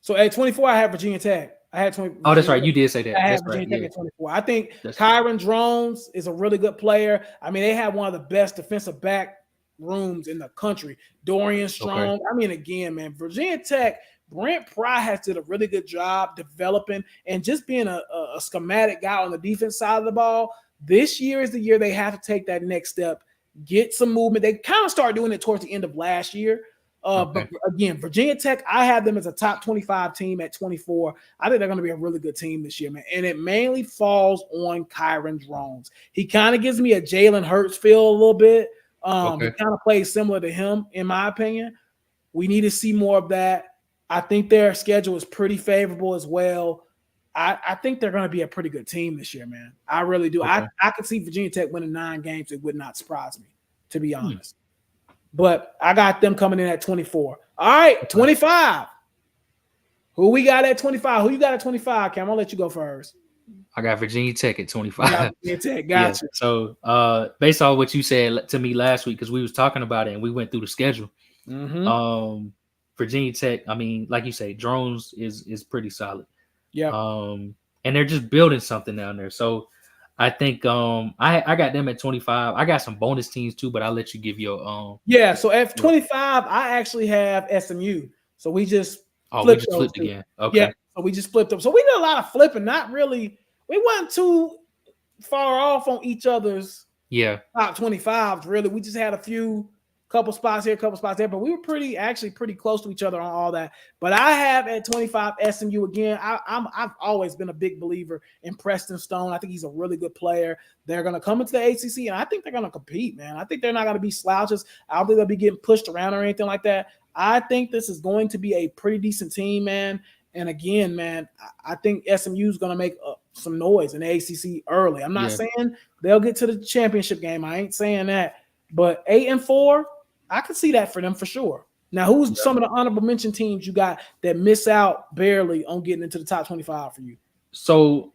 So at 24, I had Virginia Tech. I had 20. Oh, that's right. You did say that. I had Virginia Tech at 24. I think Kyron Drones is a really good player. I mean, they have one of the best defensive back rooms in the country. Dorian Strong. Okay. I mean, again, man, Virginia Tech, Brent Pry has did a really good job developing and just being a schematic guy on the defense side of the ball. This year is the year they have to take that next step, get some movement. They kind of started doing it towards the end of last year. But again, Virginia Tech, I have them as a top 25 team at 24. I think they're going to be a really good team this year, man. And it mainly falls on Kyron Drones. He kind of gives me a Jalen Hurts feel a little bit. He kind of plays similar to him, in my opinion. We need to see more of that. I think their schedule is pretty favorable as well. I think they're going to be a pretty good team this year, man. I really do. I could see Virginia Tech winning 9 games. It would not surprise me, to be honest. But I got them coming in at 24. All right, 25. Who we got at 25? Who you got at 25, Cam? I'll let you go first. I got Virginia Tech at 25. Virginia Tech, gotcha. Yeah. So based on what you said to me last week, because we was talking about it and we went through the schedule. Virginia Tech, I mean, like you say, Drones is pretty solid. Yeah. And they're just building something down there. So I think I got them at 25. I got some bonus teams too, but I'll let you give your Yeah, so at 25, I actually have SMU. So we just flipped again. Okay. Yeah, so we just flipped them. So we did a lot of flipping, not really. We weren't too far off on each other's top 25s, really. We just had a couple spots here, couple spots there, but we were actually pretty close to each other on all that. But I have at 25 SMU again. I've always been a big believer in Preston Stone. I think he's a really good player. They're going to come into the ACC, and I think they're going to compete, man. I think they're not going to be slouches. I don't think they'll be getting pushed around or anything like that. I think this is going to be a pretty decent team, man. And again, man, I think SMU is going to make some noise in the ACC early. I'm not saying they'll get to the championship game. I ain't saying that. But 8-4, I could see that for them for sure. Now, who's some of the honorable mention teams you got that miss out barely on getting into the top 25 for you? So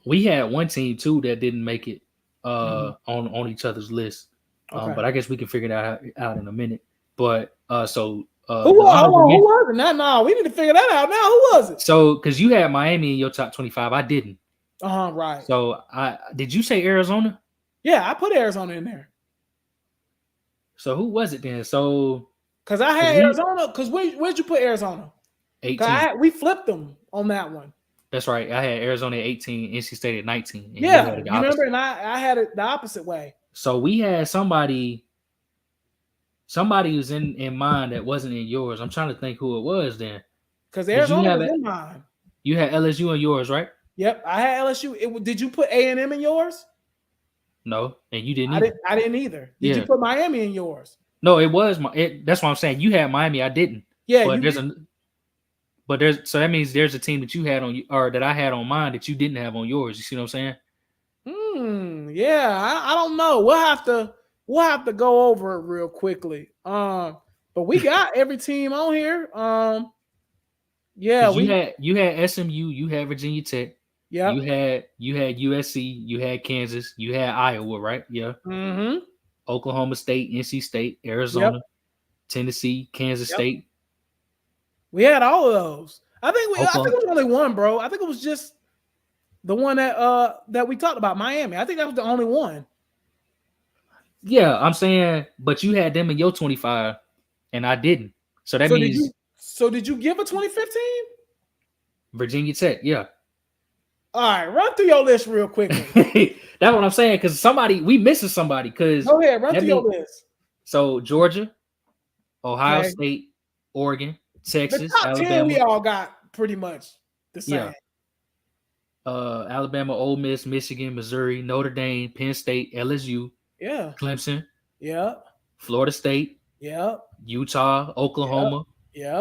we had one team too that didn't make it on each other's list. But I guess we can figure that out in a minute. But who was it? No, we need to figure that out now. Who was it? So because you had Miami in your top 25, I didn't. Right. So did you say Arizona? Yeah, I put Arizona in there. So who was it then? So because I had Arizona. Because where'd you put Arizona? 18. We flipped them on that one. That's right. I had Arizona at 18, NC State at 19. Yeah, you remember? And I had it the opposite way. So we had somebody who's in mine that wasn't in yours. I'm trying to think who it was then. Because Arizona was in mine. You had LSU in yours, right? Yep, I had LSU. Did you put A&M in yours? No, and you didn't either. I didn't either. Did you put Miami in yours? No, it was that's what I'm saying. You had Miami, I didn't. Yeah, so that means there's a team that you had on or that I had on mine that you didn't have on yours. You see what I'm saying? Yeah, I don't know. We'll have to go over it real quickly. But we got every team on here. You had SMU, you had Virginia Tech. Yeah. You had USC, you had Kansas, you had Iowa, right? Yeah. Mm-hmm. Oklahoma State, NC State, Arizona, Tennessee, Kansas State. We had all of those. I think it was only one, bro. I think it was just the one that we talked about, Miami. I think that was the only one. Yeah, I'm saying, but you had them in your 25, and I didn't. So that means. Did you give a 2015? Virginia Tech, yeah. All right, run through your list real quickly. That's what I'm saying, because we missing somebody. Because go ahead, run through your list. So Georgia, Ohio State, Oregon, Texas, the top Alabama. 10 we all got pretty much the same. Yeah. Alabama, Ole Miss, Michigan, Missouri, Notre Dame, Penn State, LSU, Clemson, Florida State, Utah, Oklahoma,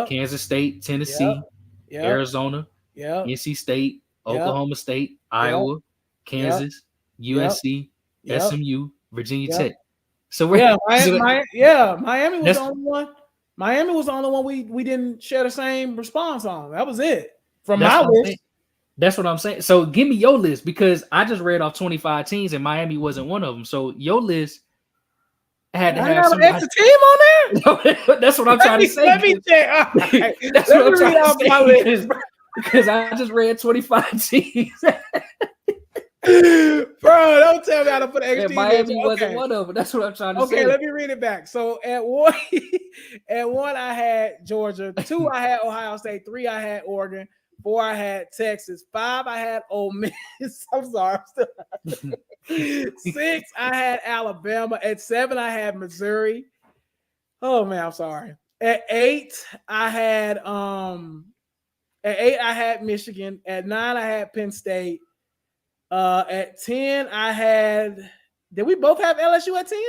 Kansas State, Tennessee, Arizona, NC State, Oklahoma State, Iowa, Kansas, USC, SMU, Virginia Tech. So Miami was the only one. Miami was the only one we didn't share the same response on. That was it from my list. That's what I'm saying. So give me your list, because I just read off 25 teams and Miami wasn't one of them. So your list had to have an extra team on there. That's what I'm trying to say. Let me check. Right. That's what I'm trying to say. Because I just read 25 teams. Bro, don't tell me how to put extra. Miami wasn't one of them. That's what I'm trying to say. Okay, let me read it back. So at one, I had Georgia. 2, I had Ohio State. 3, I had Oregon. 4, I had Texas. 5, I had Ole Miss. I'm sorry. 6, I had Alabama. At 7, I had Missouri. Oh man, I'm sorry. At 8, I had Michigan. At 9, I had Penn State. At 10, I had. Did we both have LSU at 10?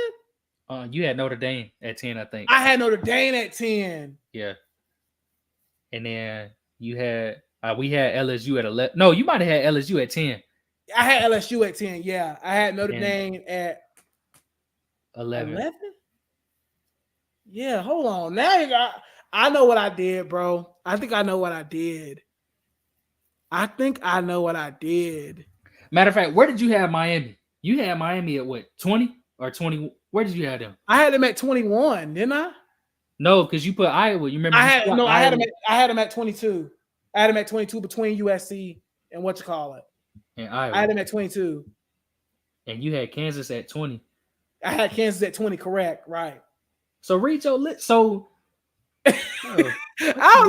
You had Notre Dame at 10, I think. I had Notre Dame at 10. Yeah. And then you had we had LSU at 11. No, you might have had LSU at 10. I had LSU at 10. Yeah, I had Notre Dame at 11. Yeah, hold on. Now I know what I did, bro. I think I know what I did. Matter of fact, where did you have Miami? You had Miami at what, 20 or 20? Where did you have them? I had them at 21, didn't I? No, because you put Iowa. You remember? I had them at 22. I had them at 22 between USC and what you call it. And Iowa. I had them at 22. And you had Kansas at 20. I had Kansas at 20, correct, right. So read your list. So I don't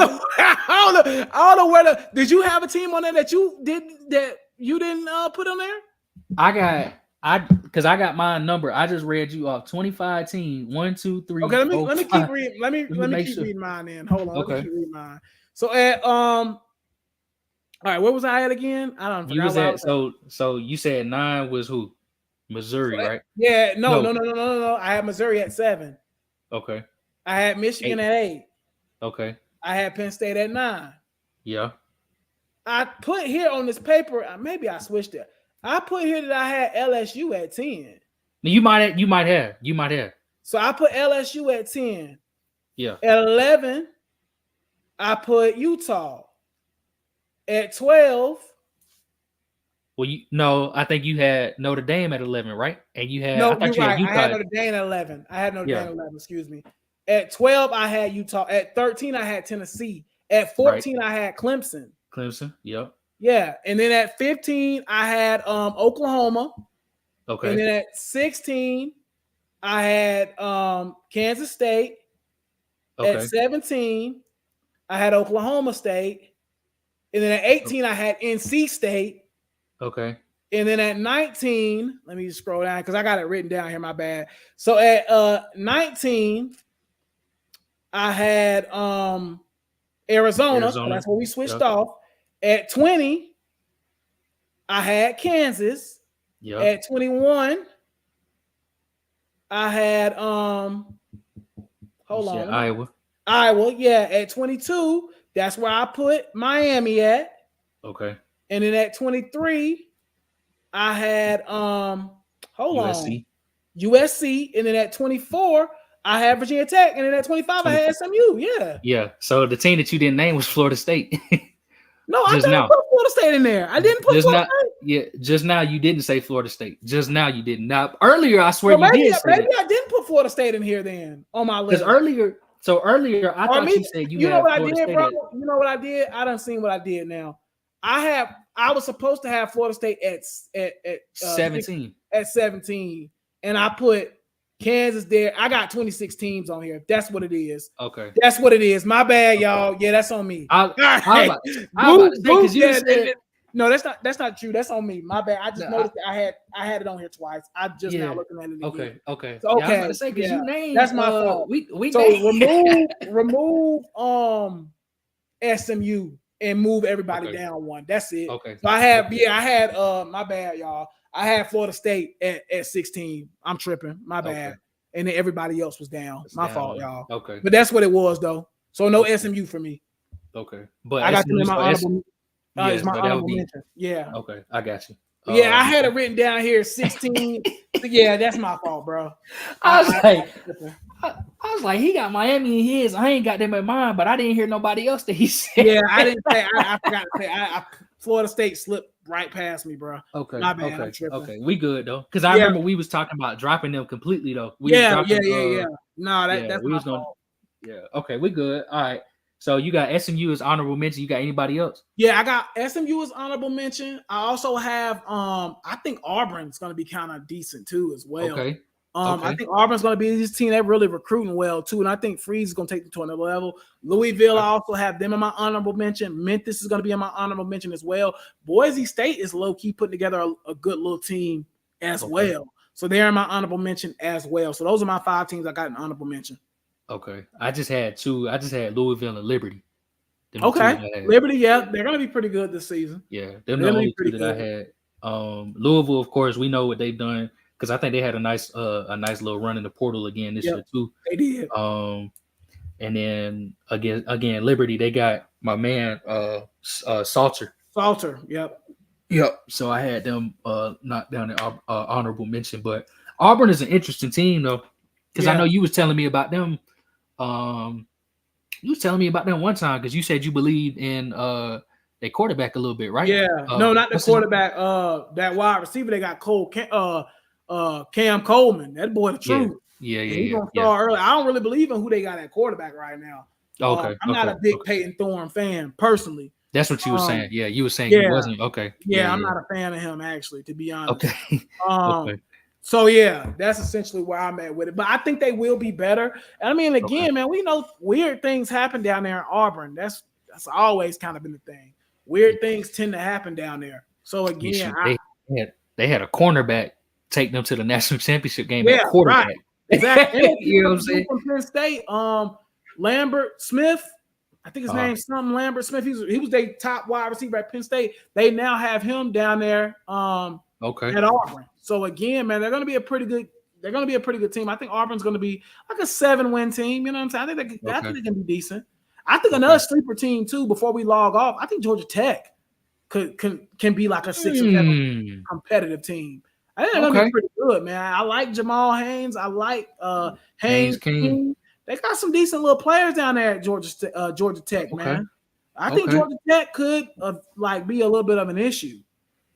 know where did you have a team on there that you didn't put on there? I got my number. I just read you off 25 team. 1, 2, 3. Okay, let me keep reading. Let me keep reading mine then. Hold on. Okay. Let me keep reading mine. So at all right, where was I at again? I don't know. You was at so you said 9 was who? Missouri, right? Yeah, no. I had Missouri at 7. Okay. I had Michigan at 8. Okay. I had Penn State at 9. Yeah. I put here on this paper, maybe I switched it. I put here that I had LSU at 10. You might have. So I put LSU at 10. Yeah. At 11, I put Utah. At 12. Well, I think you had Notre Dame at 11, right? And you had No, I thought you right. had Utah. I had Notre Dame at 11. Dame at 11, excuse me. At 12, I had Utah. At 13, I had Tennessee. At 14, right. I had Clemson. Yep. Yeah. And then at 15, I had Oklahoma. Okay. And then at 16, I had Kansas State. Okay. At 17, I had Oklahoma State. And then at 18, I had NC State. Okay. And then at 19, let me just scroll down because I got it written down here, my bad. So at 19, I had Arizona. That's where we switched off. At 20, I had Kansas. Yep. At 21, I had Iowa, yeah. At 22, that's where I put Miami at. Okay. And then at 23, I had USC. And then at 24, I had Virginia Tech. And then at 25, I had SMU. Yeah. Yeah. So the team that you didn't name was Florida State. No, I didn't put Florida State in there. I didn't put Florida State. Yeah, just now you didn't say Florida State. Just now you didn't. Now earlier, I swear you did. Maybe I didn't put Florida State in here then on my list. Because earlier, I thought you said you know what Florida I did, State bro? You know what I did? I done seen what I did now. I was supposed to have Florida State at 17. At 17, and I put Kansas there. I got 26 teams on here. That's what it is. Okay. That's what it is. My bad, y'all. Yeah, that's on me. No, that's not true. That's on me. My bad. I just noticed that I had it on here twice. I just now looking at it again. Okay. So, okay. Yeah, I was about to say, because you named, that's my fault. Remove SMU and move everybody down one. That's it. Okay. So I had my bad, y'all. I had Florida State at 16. I'm tripping. My bad. Okay. And then everybody else was down. My fault, y'all. Okay. But that's what it was, though. So no SMU for me. Okay. But I got them in my honorable. It's my honorable mention. Yeah. Okay. I got you. Yeah, I had it written down here 16. Yeah, that's my fault, bro. I was like, he got Miami in his. I ain't got them in mine, but I didn't hear nobody else that he said. Yeah, I didn't say. I forgot to say. Florida State slipped right past me, bro. Okay. My bad. Okay. We good though, because I remember we was talking about dropping them completely though. Yeah. No, that's my fault. Yeah. Okay, we good. All right. So you got SMU as honorable mention. You got anybody else? Yeah, I got SMU as honorable mention. I also have I think Auburn's going to be kind of decent too as well. Okay. I think Auburn's going to be this team. They're really recruiting well too, and I think Freeze is going to take them to another level. Louisville, I also have them in my honorable mention. Memphis is going to be in my honorable mention as well. Boise State is low key putting together a good little team as well, so they're in my honorable mention as well. So those are my 5 teams I got an honorable mention. Okay. I just had two. I just had Louisville and Liberty. Them the two Okay, that I had. Liberty, yeah, they're gonna be pretty good this season. Yeah, them They're the gonna be only two pretty that I good. had. Louisville, of course, we know what they've done because I think they had a nice little run in the portal again this Yep, year too. they did. And then again, Liberty, they got my man Salter. Salter, yep. Yep. So I had them knocked down the honorable mention, but Auburn is an interesting team though, because I know you was telling me about them. You was telling me about them one time because you said you believed in their quarterback a little bit, right? Yeah, no, not the quarterback. That wide receiver they got Cam Coleman. That boy, the truth. Yeah. He's gonna start early. I don't really believe in who they got at quarterback right now. Okay. I'm not a big Peyton Thorne fan personally. That's what you were saying. Yeah, you were saying yeah. he wasn't. Okay. Yeah, I'm not a fan of him actually, to be honest. Okay. Okay. So yeah, that's essentially where I'm at with it. But I think they will be better. And I mean, again, man, we know weird things happen down there in Auburn. That's always kind of been the thing. Weird things tend to happen down there. So again, they had a cornerback take them to the national championship game at quarterback. Right. Exactly. You know what I'm saying? From Penn State, Lambert Smith. I think his name's something Lambert Smith. He was their top wide receiver at Penn State. They now have him down there at Auburn. So again, man, they're going to be a pretty good team. I think Auburn's going to be like a 7-win team. You know what I'm saying? I think they can be decent. I think another sleeper team too. Before we log off, I think Georgia Tech can be like a 6 or 7 competitive team. I think they're going to be pretty good, man. I like Jamal Haynes. I like Haynes King. They got some decent little players down there at Georgia Tech, man. I think Georgia Tech could be a little bit of an issue.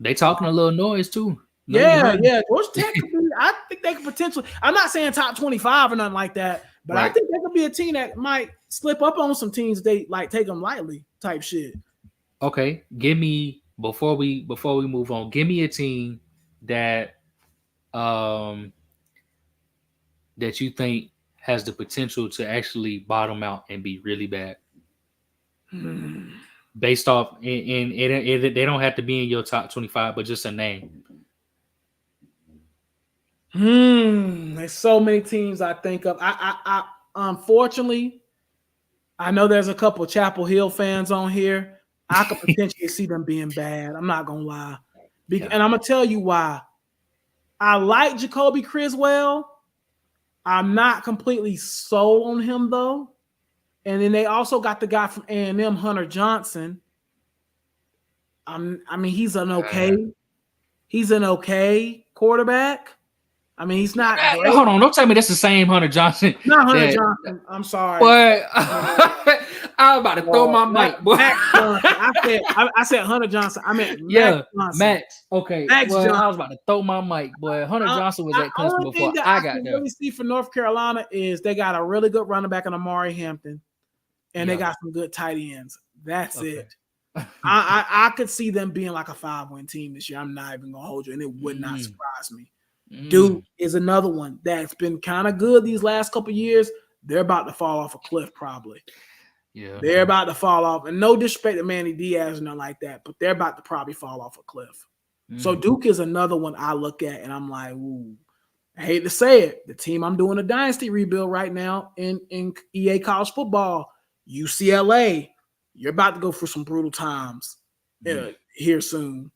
They talking a little noise too. Yeah. Georgia Tech could be. I think they could potentially. I'm not saying top 25 or nothing like that, but I think they could be a team that might slip up on some teams. They take them lightly type shit. Okay, give me before we move on. Give me a team that that you think has the potential to actually bottom out and be really bad. Based off, and they don't have to be in your top 25, but just a name. There's so many teams I think of. I unfortunately, I know there's a couple of Chapel Hill fans on here. I could potentially see them being bad. I'm not gonna lie, and I'm gonna tell you why. I like Jacoby Criswell. I'm not completely sold on him though. And then they also got the guy from A&M, Hunter Johnson. I mean, he's an okay quarterback. I mean, he's not great. Hold on, don't tell me that's the same Hunter Johnson. Not Hunter Johnson. I'm sorry. But I was about to throw my mic. I said Hunter Johnson. I meant Max Johnson. Max. Okay. Max Johnson. I was about to throw my mic, but Hunter Johnson was at Clemson before I got there. Really see for North Carolina is they got a really good running back in Amari Hampton, and they got some good tight ends. That's it. I could see them being like a 5-win team this year. I'm not even gonna hold you, and it would not surprise me. Duke is another one that's been kind of good these last couple of years. They're about to fall off a cliff, probably. Yeah, they're about to fall off, and no disrespect to Manny Diaz or nothing like that, but they're about to probably fall off a cliff. So Duke is another one I look at, and I'm like, ooh, I hate to say it, the team I'm doing a dynasty rebuild right now in EA college football, UCLA. You're about to go for some brutal times here soon.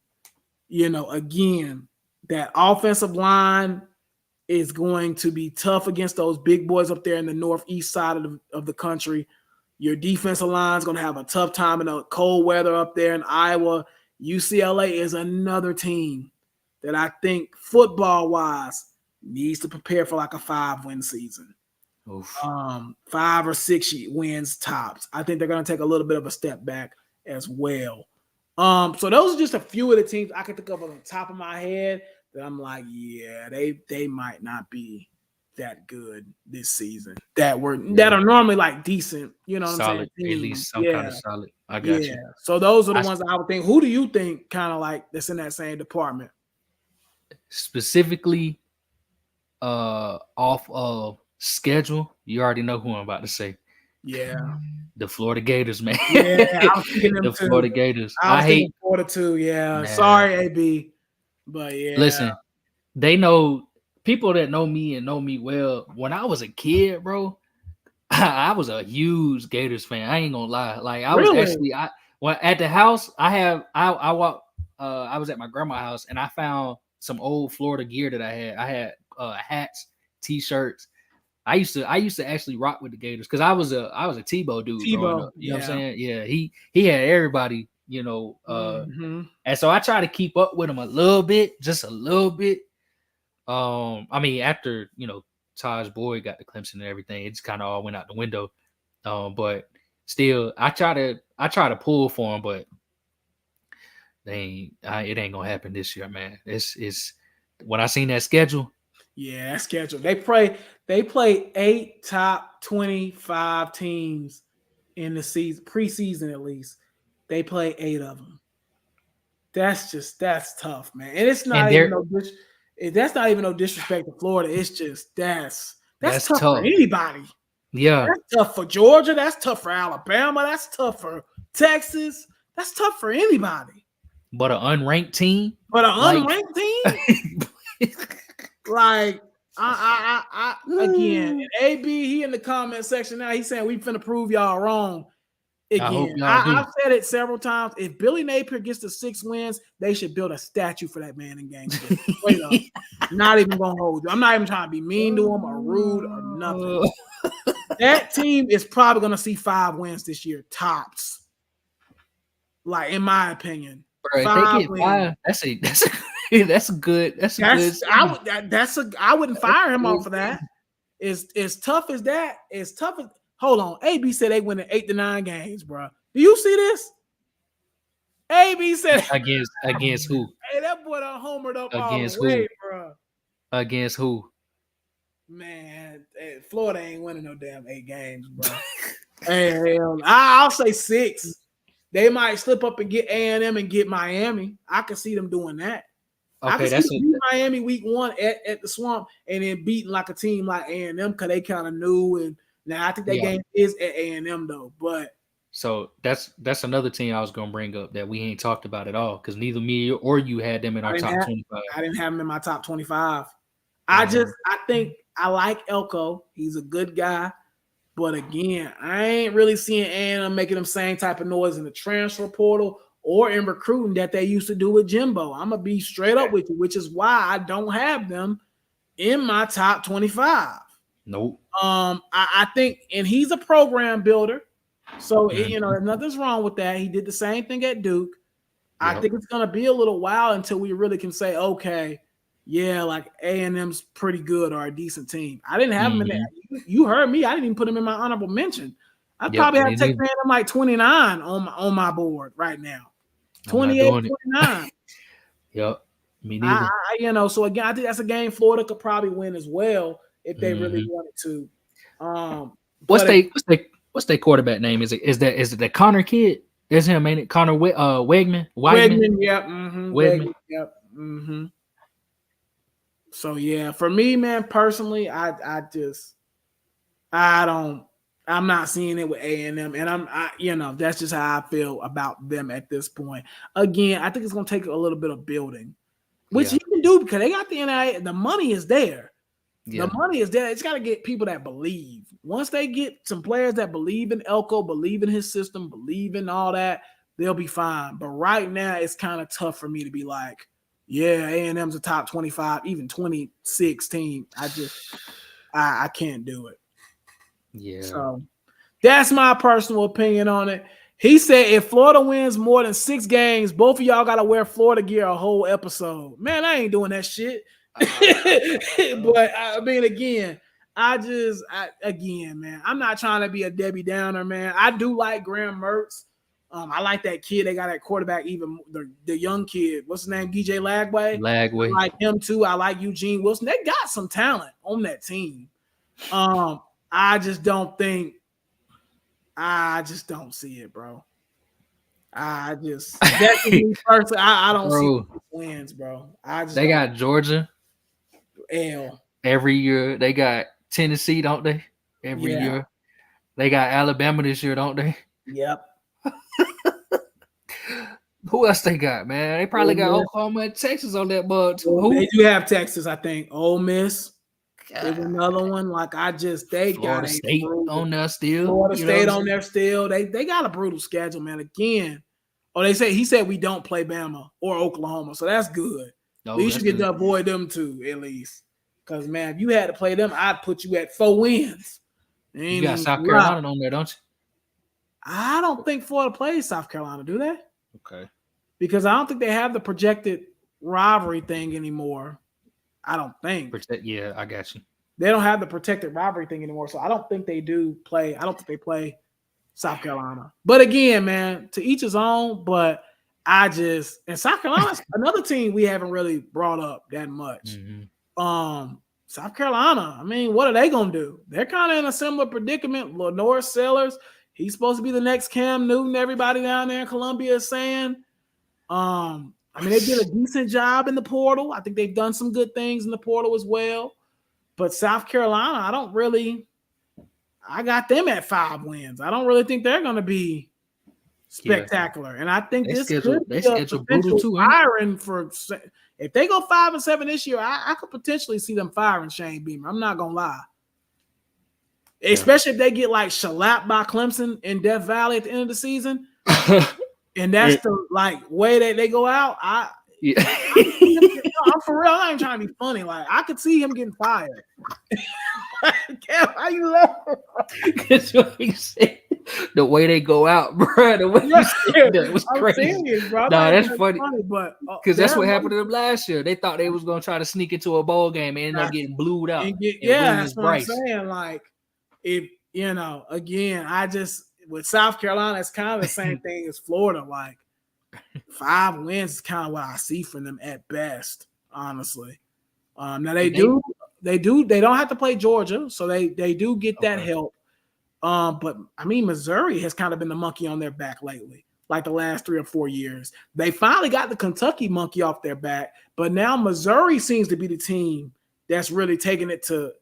You know, again, that offensive line is going to be tough against those big boys up there in the northeast side of the country. Your defensive line is going to have a tough time in the cold weather up there in Iowa. UCLA is another team that I think football-wise needs to prepare for like a 5-win season. 5 or 6 wins tops. I think they're going to take a little bit of a step back as well. So those are just a few of the teams I can think of on the top of my head that I'm like, yeah, they might not be that good this season. That are normally like decent, you know what solid, I'm saying? at least some kind of solid. I got you. So those are the ones I would think. Who do you think kind of like that's in that same department? Specifically, off of schedule, you already know who I'm about to say. Yeah. The Florida Gators, man. Yeah, I was thinking them too. Florida Gators. I hate Florida too. Yeah. Man. Sorry, AB. But yeah. Listen, they know people that know me and know me well. When I was a kid, bro, I was a huge Gators fan. I ain't gonna lie. Like I was Really? actually at the house. I walked. I was at my grandma's house and I found some old Florida gear that I had. I had hats, t-shirts. I used to actually rock with the Gators because I was a Tebow dude growing Tebow, up. You know what I'm yeah. saying? Yeah, he had everybody. And so I try to keep up with him a little bit, just a little bit. I mean, after Taj Boyd got to Clemson and everything, it just kind of all went out the window. But still, I try to pull for him, but it ain't gonna happen this year, man. It's when I seen that schedule. Yeah, that schedule. They play 8 top 25 teams in the season, preseason at least. They play 8 of them. That's tough, man. And it's not And even that's not even no disrespect to Florida. It's just that's tough for anybody. Yeah. That's tough for Georgia. That's tough for Alabama. That's tough for Texas. That's tough for anybody. But an unranked team? But an unranked team? Like, I again, AB, he in the comment section now. He's saying we finna prove y'all wrong. Again, I've said it several times. If Billy Napier gets to 6 wins, they should build a statue for that man in Gainesville. Wait up. Not even gonna hold you. I'm not even trying to be mean to him or rude or nothing. That team is probably gonna see 5 wins this year, tops. Like, in my opinion. Bro, if they get 5, that's a good. I wouldn't fire him off of that. As tough as that, hold on. AB said they win in 8 to 9 games, bro. Do you see this? AB said against who? Hey, that boy done homered up against all the way, bro. Against who? Man, Florida ain't winning no damn 8 games, bro. Hey, I'll say 6. They might slip up and get A&M and get Miami. I can see them doing that. Okay, I can see Miami week 1 at the Swamp and then beating like a team like A&M because they kind of knew. And now I think that game is at A&M though. But so that's another team I was gonna bring up that we ain't talked about at all because neither me or you had them in our top 25. I didn't have them in my top 25. I think I like Elko. He's a good guy. But again, I ain't really seeing A&M making them same type of noise in the transfer portal or in recruiting that they used to do with Jimbo. I'm going to be straight up with you, which is why I don't have them in my top 25. Nope. I think, and he's a program builder. So, nothing's wrong with that. He did the same thing at Duke. Yep. I think it's going to be a little while until we really can say, okay, yeah, like A&M's pretty good or a decent team. I didn't have him in there. You heard me. I didn't even put him in my honorable mention. I probably have to take A&M like 29 on my board right now. 28, 29. Yep. Me neither. So again, I think that's a game Florida could probably win as well if they really wanted to. What's their quarterback name? Is it the Connor kid? That's him, ain't it? Connor Wegman? Wegman, yep. Wegman, yep. Mm-hmm. So yeah, for me, man, personally, I'm not seeing it with A&M, and that's just how I feel about them at this point. Again, I think it's gonna take a little bit of building, which he can do because they got the NIL. The money is there. Yeah. The money is there. It's got to get people that believe. Once they get some players that believe in Elko, believe in his system, believe in all that, they'll be fine. But right now, it's kind of tough for me to be like, yeah, A&M's a top 25, even 26 team. I can't do it. Yeah. So that's my personal opinion on it. He said if Florida wins more than 6 games, both of y'all got to wear Florida gear a whole episode. Man, I ain't doing that shit. But I mean, again, man, I'm not trying to be a Debbie Downer, man. I do like Graham Mertz. I like that kid. They got that quarterback, even the young kid. What's his name? DJ Lagway. I like him too. I like Eugene Wilson. They got some talent on that team. I just don't see it, bro. That's me personally. I don't see wins, bro. They got Georgia. L. Every year. They got Tennessee, don't they? Every year. They got Alabama this year, don't they? Yep. Who else they got, man? They probably got Oklahoma and Texas on that bud too. They do have Texas, I think. Ole Miss. is another one. Like they Florida got a State brutal, on there still. Florida You know State what I'm on there still. They got a brutal schedule, man. Again, he said we don't play Bama or Oklahoma, so that's good. No, At least that's you get good. to avoid them two, at least. Because man, if you had to play them, I'd put you at 4 wins. You got South Carolina on there, don't you? I don't think Florida plays South Carolina, do they? Okay. Because I don't think they have the projected rivalry thing anymore. I don't think. Yeah, I got you. They don't have the protected rivalry thing anymore, so I don't think they do play. I don't think they play South Carolina. But again, man, to each his own. But and South Carolina's another team we haven't really brought up that much. Mm-hmm. South Carolina, I mean, what are they gonna do? They're kind of in a similar predicament. Lenore Sellers, he's supposed to be the next Cam Newton. Everybody down there in Columbia is saying. I mean, they did a decent job in the portal. I think they've done some good things in the portal as well. But South Carolina, I got them at 5 wins. I don't really think they're going to be spectacular. And I think this could be a potential firing for – if they go 5-7 this year, I could potentially see them firing Shane Beamer. I'm not going to lie. Yeah. Especially if they get like shellapped by Clemson in Death Valley at the end of the season. And that's the way that they go out. I'm for real. I'm not even trying to be funny. Like I could see him getting fired. Kev, how you laughing? That's what he said. The way they go out, bro. The way you said that was crazy. Serious, bro. No, that's funny. But because that's what happened to them last year. They thought they was gonna try to sneak into a bowl game and end up getting blued out. That's what I'm saying. Like, if again, with South Carolina, it's kind of the same thing as Florida. Like 5 wins is kind of what I see from them at best, honestly. Now they don't have to play Georgia, so they do get that help. But I mean, Missouri has kind of been the monkey on their back lately, like the last 3 or 4 years. They finally got the Kentucky monkey off their back, but now Missouri seems to be the team that's really taking it to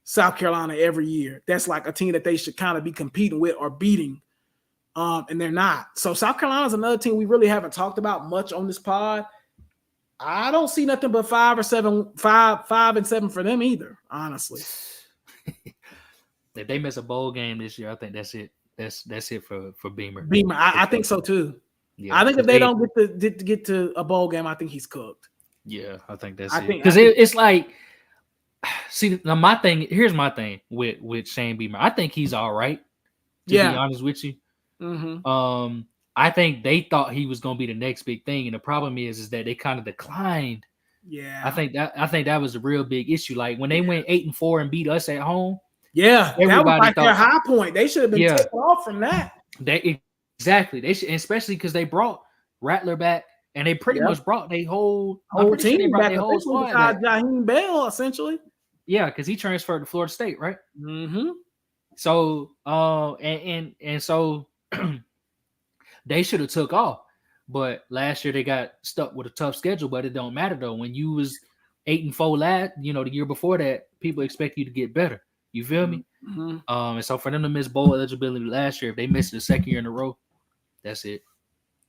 South Carolina every year. That's like a team that they should kind of be competing with or beating. And they're not. So South Carolina is another team we really haven't talked about much on this pod. I don't see nothing but 5 and 7 for them either, honestly. If they miss a bowl game this year, I think that's it. That's it for Beamer. I think so too. Yeah, I think if they don't get to a bowl game, I think he's cooked. Yeah, I think that's it. Because it's like, see, now here's my thing with Shane Beamer. I think he's all right, to be honest with you. Mm-hmm. I think they thought he was going to be the next big thing, and the problem is that they kind of declined. Yeah, I think that was a real big issue. Like when they went 8-4 and beat us at home. Yeah, that was like their high point. They should have been taken off from that. Exactly. They should, especially because they brought Rattler back, and they pretty much brought their whole team back. Their whole squad back. Jaheim Bell, essentially. Yeah, because he transferred to Florida State, right? Mm-hmm. So, and so they should have took off, but last year they got stuck with a tough schedule. But it don't matter though. When you was 8-4 the year before that, people expect you to get better. You feel me? Mm-hmm. And so for them to miss bowl eligibility last year, if they missed it the second year in a row, that's it.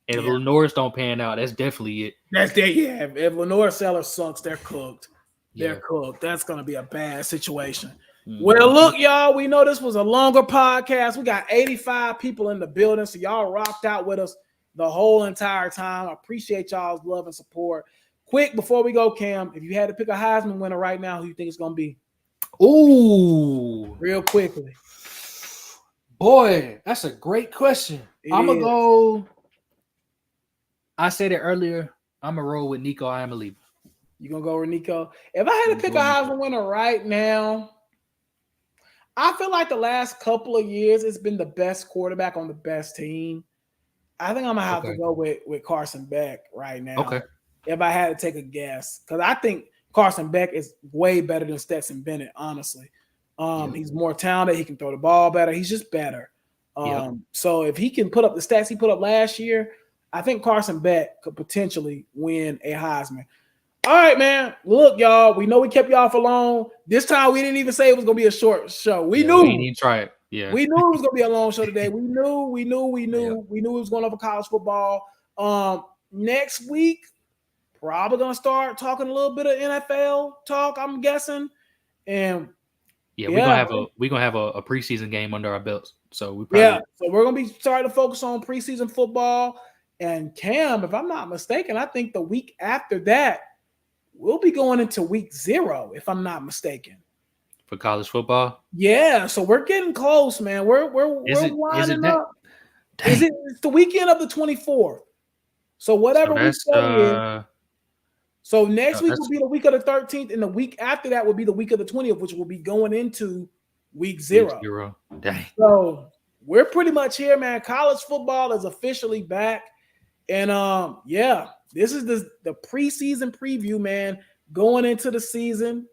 And if Lenore's don't pan out, that's definitely it. That's that. Yeah, if Lenore Sellers sucks, they're cooked. They're cooked. That's gonna be a bad situation. Mm-hmm. Well, look, y'all, we know this was a longer podcast. We got 85 people in the building, so y'all rocked out with us the whole entire time. I appreciate y'all's love and support. Quick, before we go, Cam, if you had to pick a Heisman winner right now, who you think it's gonna be? Ooh, real quickly. Boy, that's a great question. I'm gonna go. I said it earlier. I'm gonna roll with Nico Iamaleava. You gonna go with Nico? If I had to pick a Heisman winner right now, I feel like the last couple of years it's been the best quarterback on the best team. I think I'm gonna have to go with Carson Beck right now. Okay. If I had to take a guess, because I think Carson Beck is way better than Stetson Bennett, honestly. He's more talented. He can throw the ball better. He's just better. So if he can put up the stats he put up last year, I think Carson Beck could potentially win a Heisman. All right, man. Look, y'all, we know we kept y'all for long. This time we didn't even say it was going to be a short show. We knew. We didn't even try it. Yeah. We knew it was going to be a long show today. We knew it was going over college football. Next week, probably going to start talking a little bit of NFL talk, I'm guessing. And Yeah, yeah, we're gonna have a preseason game under our belts. So we yeah. probably So we're gonna be starting to focus on preseason football. And Cam, if I'm not mistaken, I think the week after that, we'll be going into week 0, if I'm not mistaken. for college football. Yeah, so we're getting close, man. We're Is we're it winding that? up. Dang. It's the weekend of the 24th. So So whatever week that's that is. So next week will that's be the week of the 13th, and the week after that will be the week of the 20th, which will be going into week week 0. 0. Dang. So we're pretty much here, man. College football is officially back. And yeah, this is the preseason preview, man, going into the season.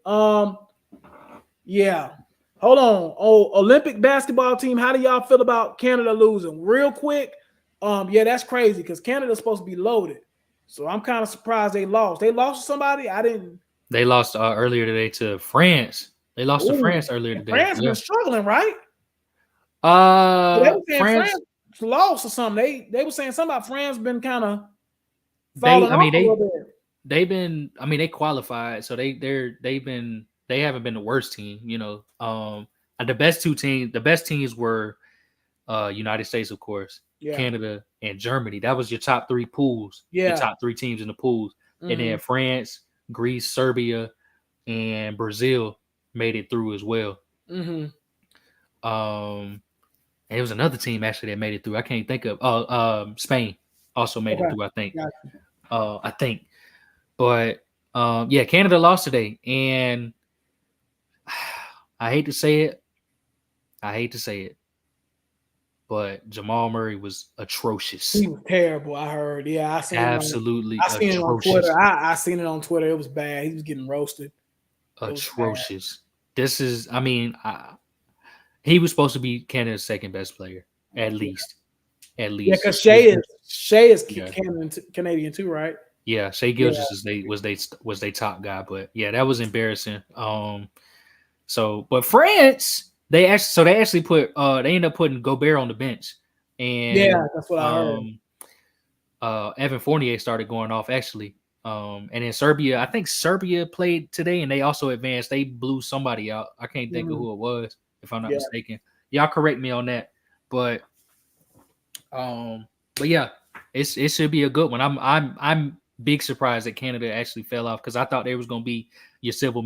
Yeah. Hold on. Oh, Olympic basketball team. How do y'all feel about Canada losing? Real quick. Yeah, that's crazy because Canada's supposed to be loaded. So I'm kind of surprised they lost. They lost to somebody. I didn't. They lost earlier today to France. They lost to Ooh, France earlier and today. France Yeah. been struggling, right? They were saying France. France lost or something. They were saying something about France been kind of They. falling I mean off a little bit. they've been. I mean they qualified, so they haven't been the worst team. You know. The best teams were United States, of course, Yeah. Canada, and Germany. That was your top 3 pools. Your Yeah. top 3 teams in the pools, and then France, Greece, Serbia, and Brazil made it through as well. Mm-hmm. And it was another team actually that made it through. I can't think of. Spain also made it through. I think. Gotcha. I think, but yeah, Canada lost today, and I hate to say it. But Jamal Murray was atrocious. He was terrible. I heard. Yeah, I seen Absolutely I seen it on atrocious. Twitter. I seen it on Twitter. It was bad. He was getting roasted. Atrocious. This is. I mean, he was supposed to be Canada's second best player, at least. At least. Yeah, because Shea is Canadian too, right? Yeah, Shea Gilgeous was they top guy, but yeah, that was embarrassing. So but France, they actually put they ended up putting Gobert on the bench, and yeah, that's what I heard. Evan Fournier started going off actually. And then Serbia, I think Serbia played today, and they also advanced. They blew somebody out. I can't think of who it was, if I'm not mistaken. Y'all correct me on that, but yeah, it should be a good one. I'm big surprised that Canada actually fell off because I thought they was gonna be your silver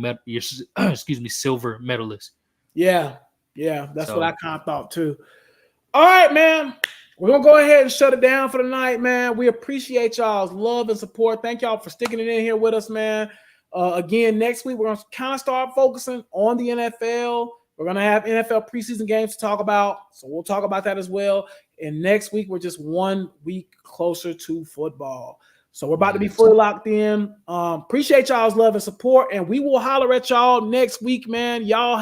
medalist. Yeah, that's what I kind of thought too. All right, man. We're going to go ahead and shut it down for the night, man. We appreciate y'all's love and support. Thank y'all for sticking it in here with us, man. Again, next week, we're going to kind of start focusing on the NFL. We're going to have NFL preseason games to talk about, so we'll talk about that as well. And next week, we're just 1 week closer to football. So we're about to be fully locked in. Appreciate y'all's love and support, and we will holler at y'all next week, man. Y'all have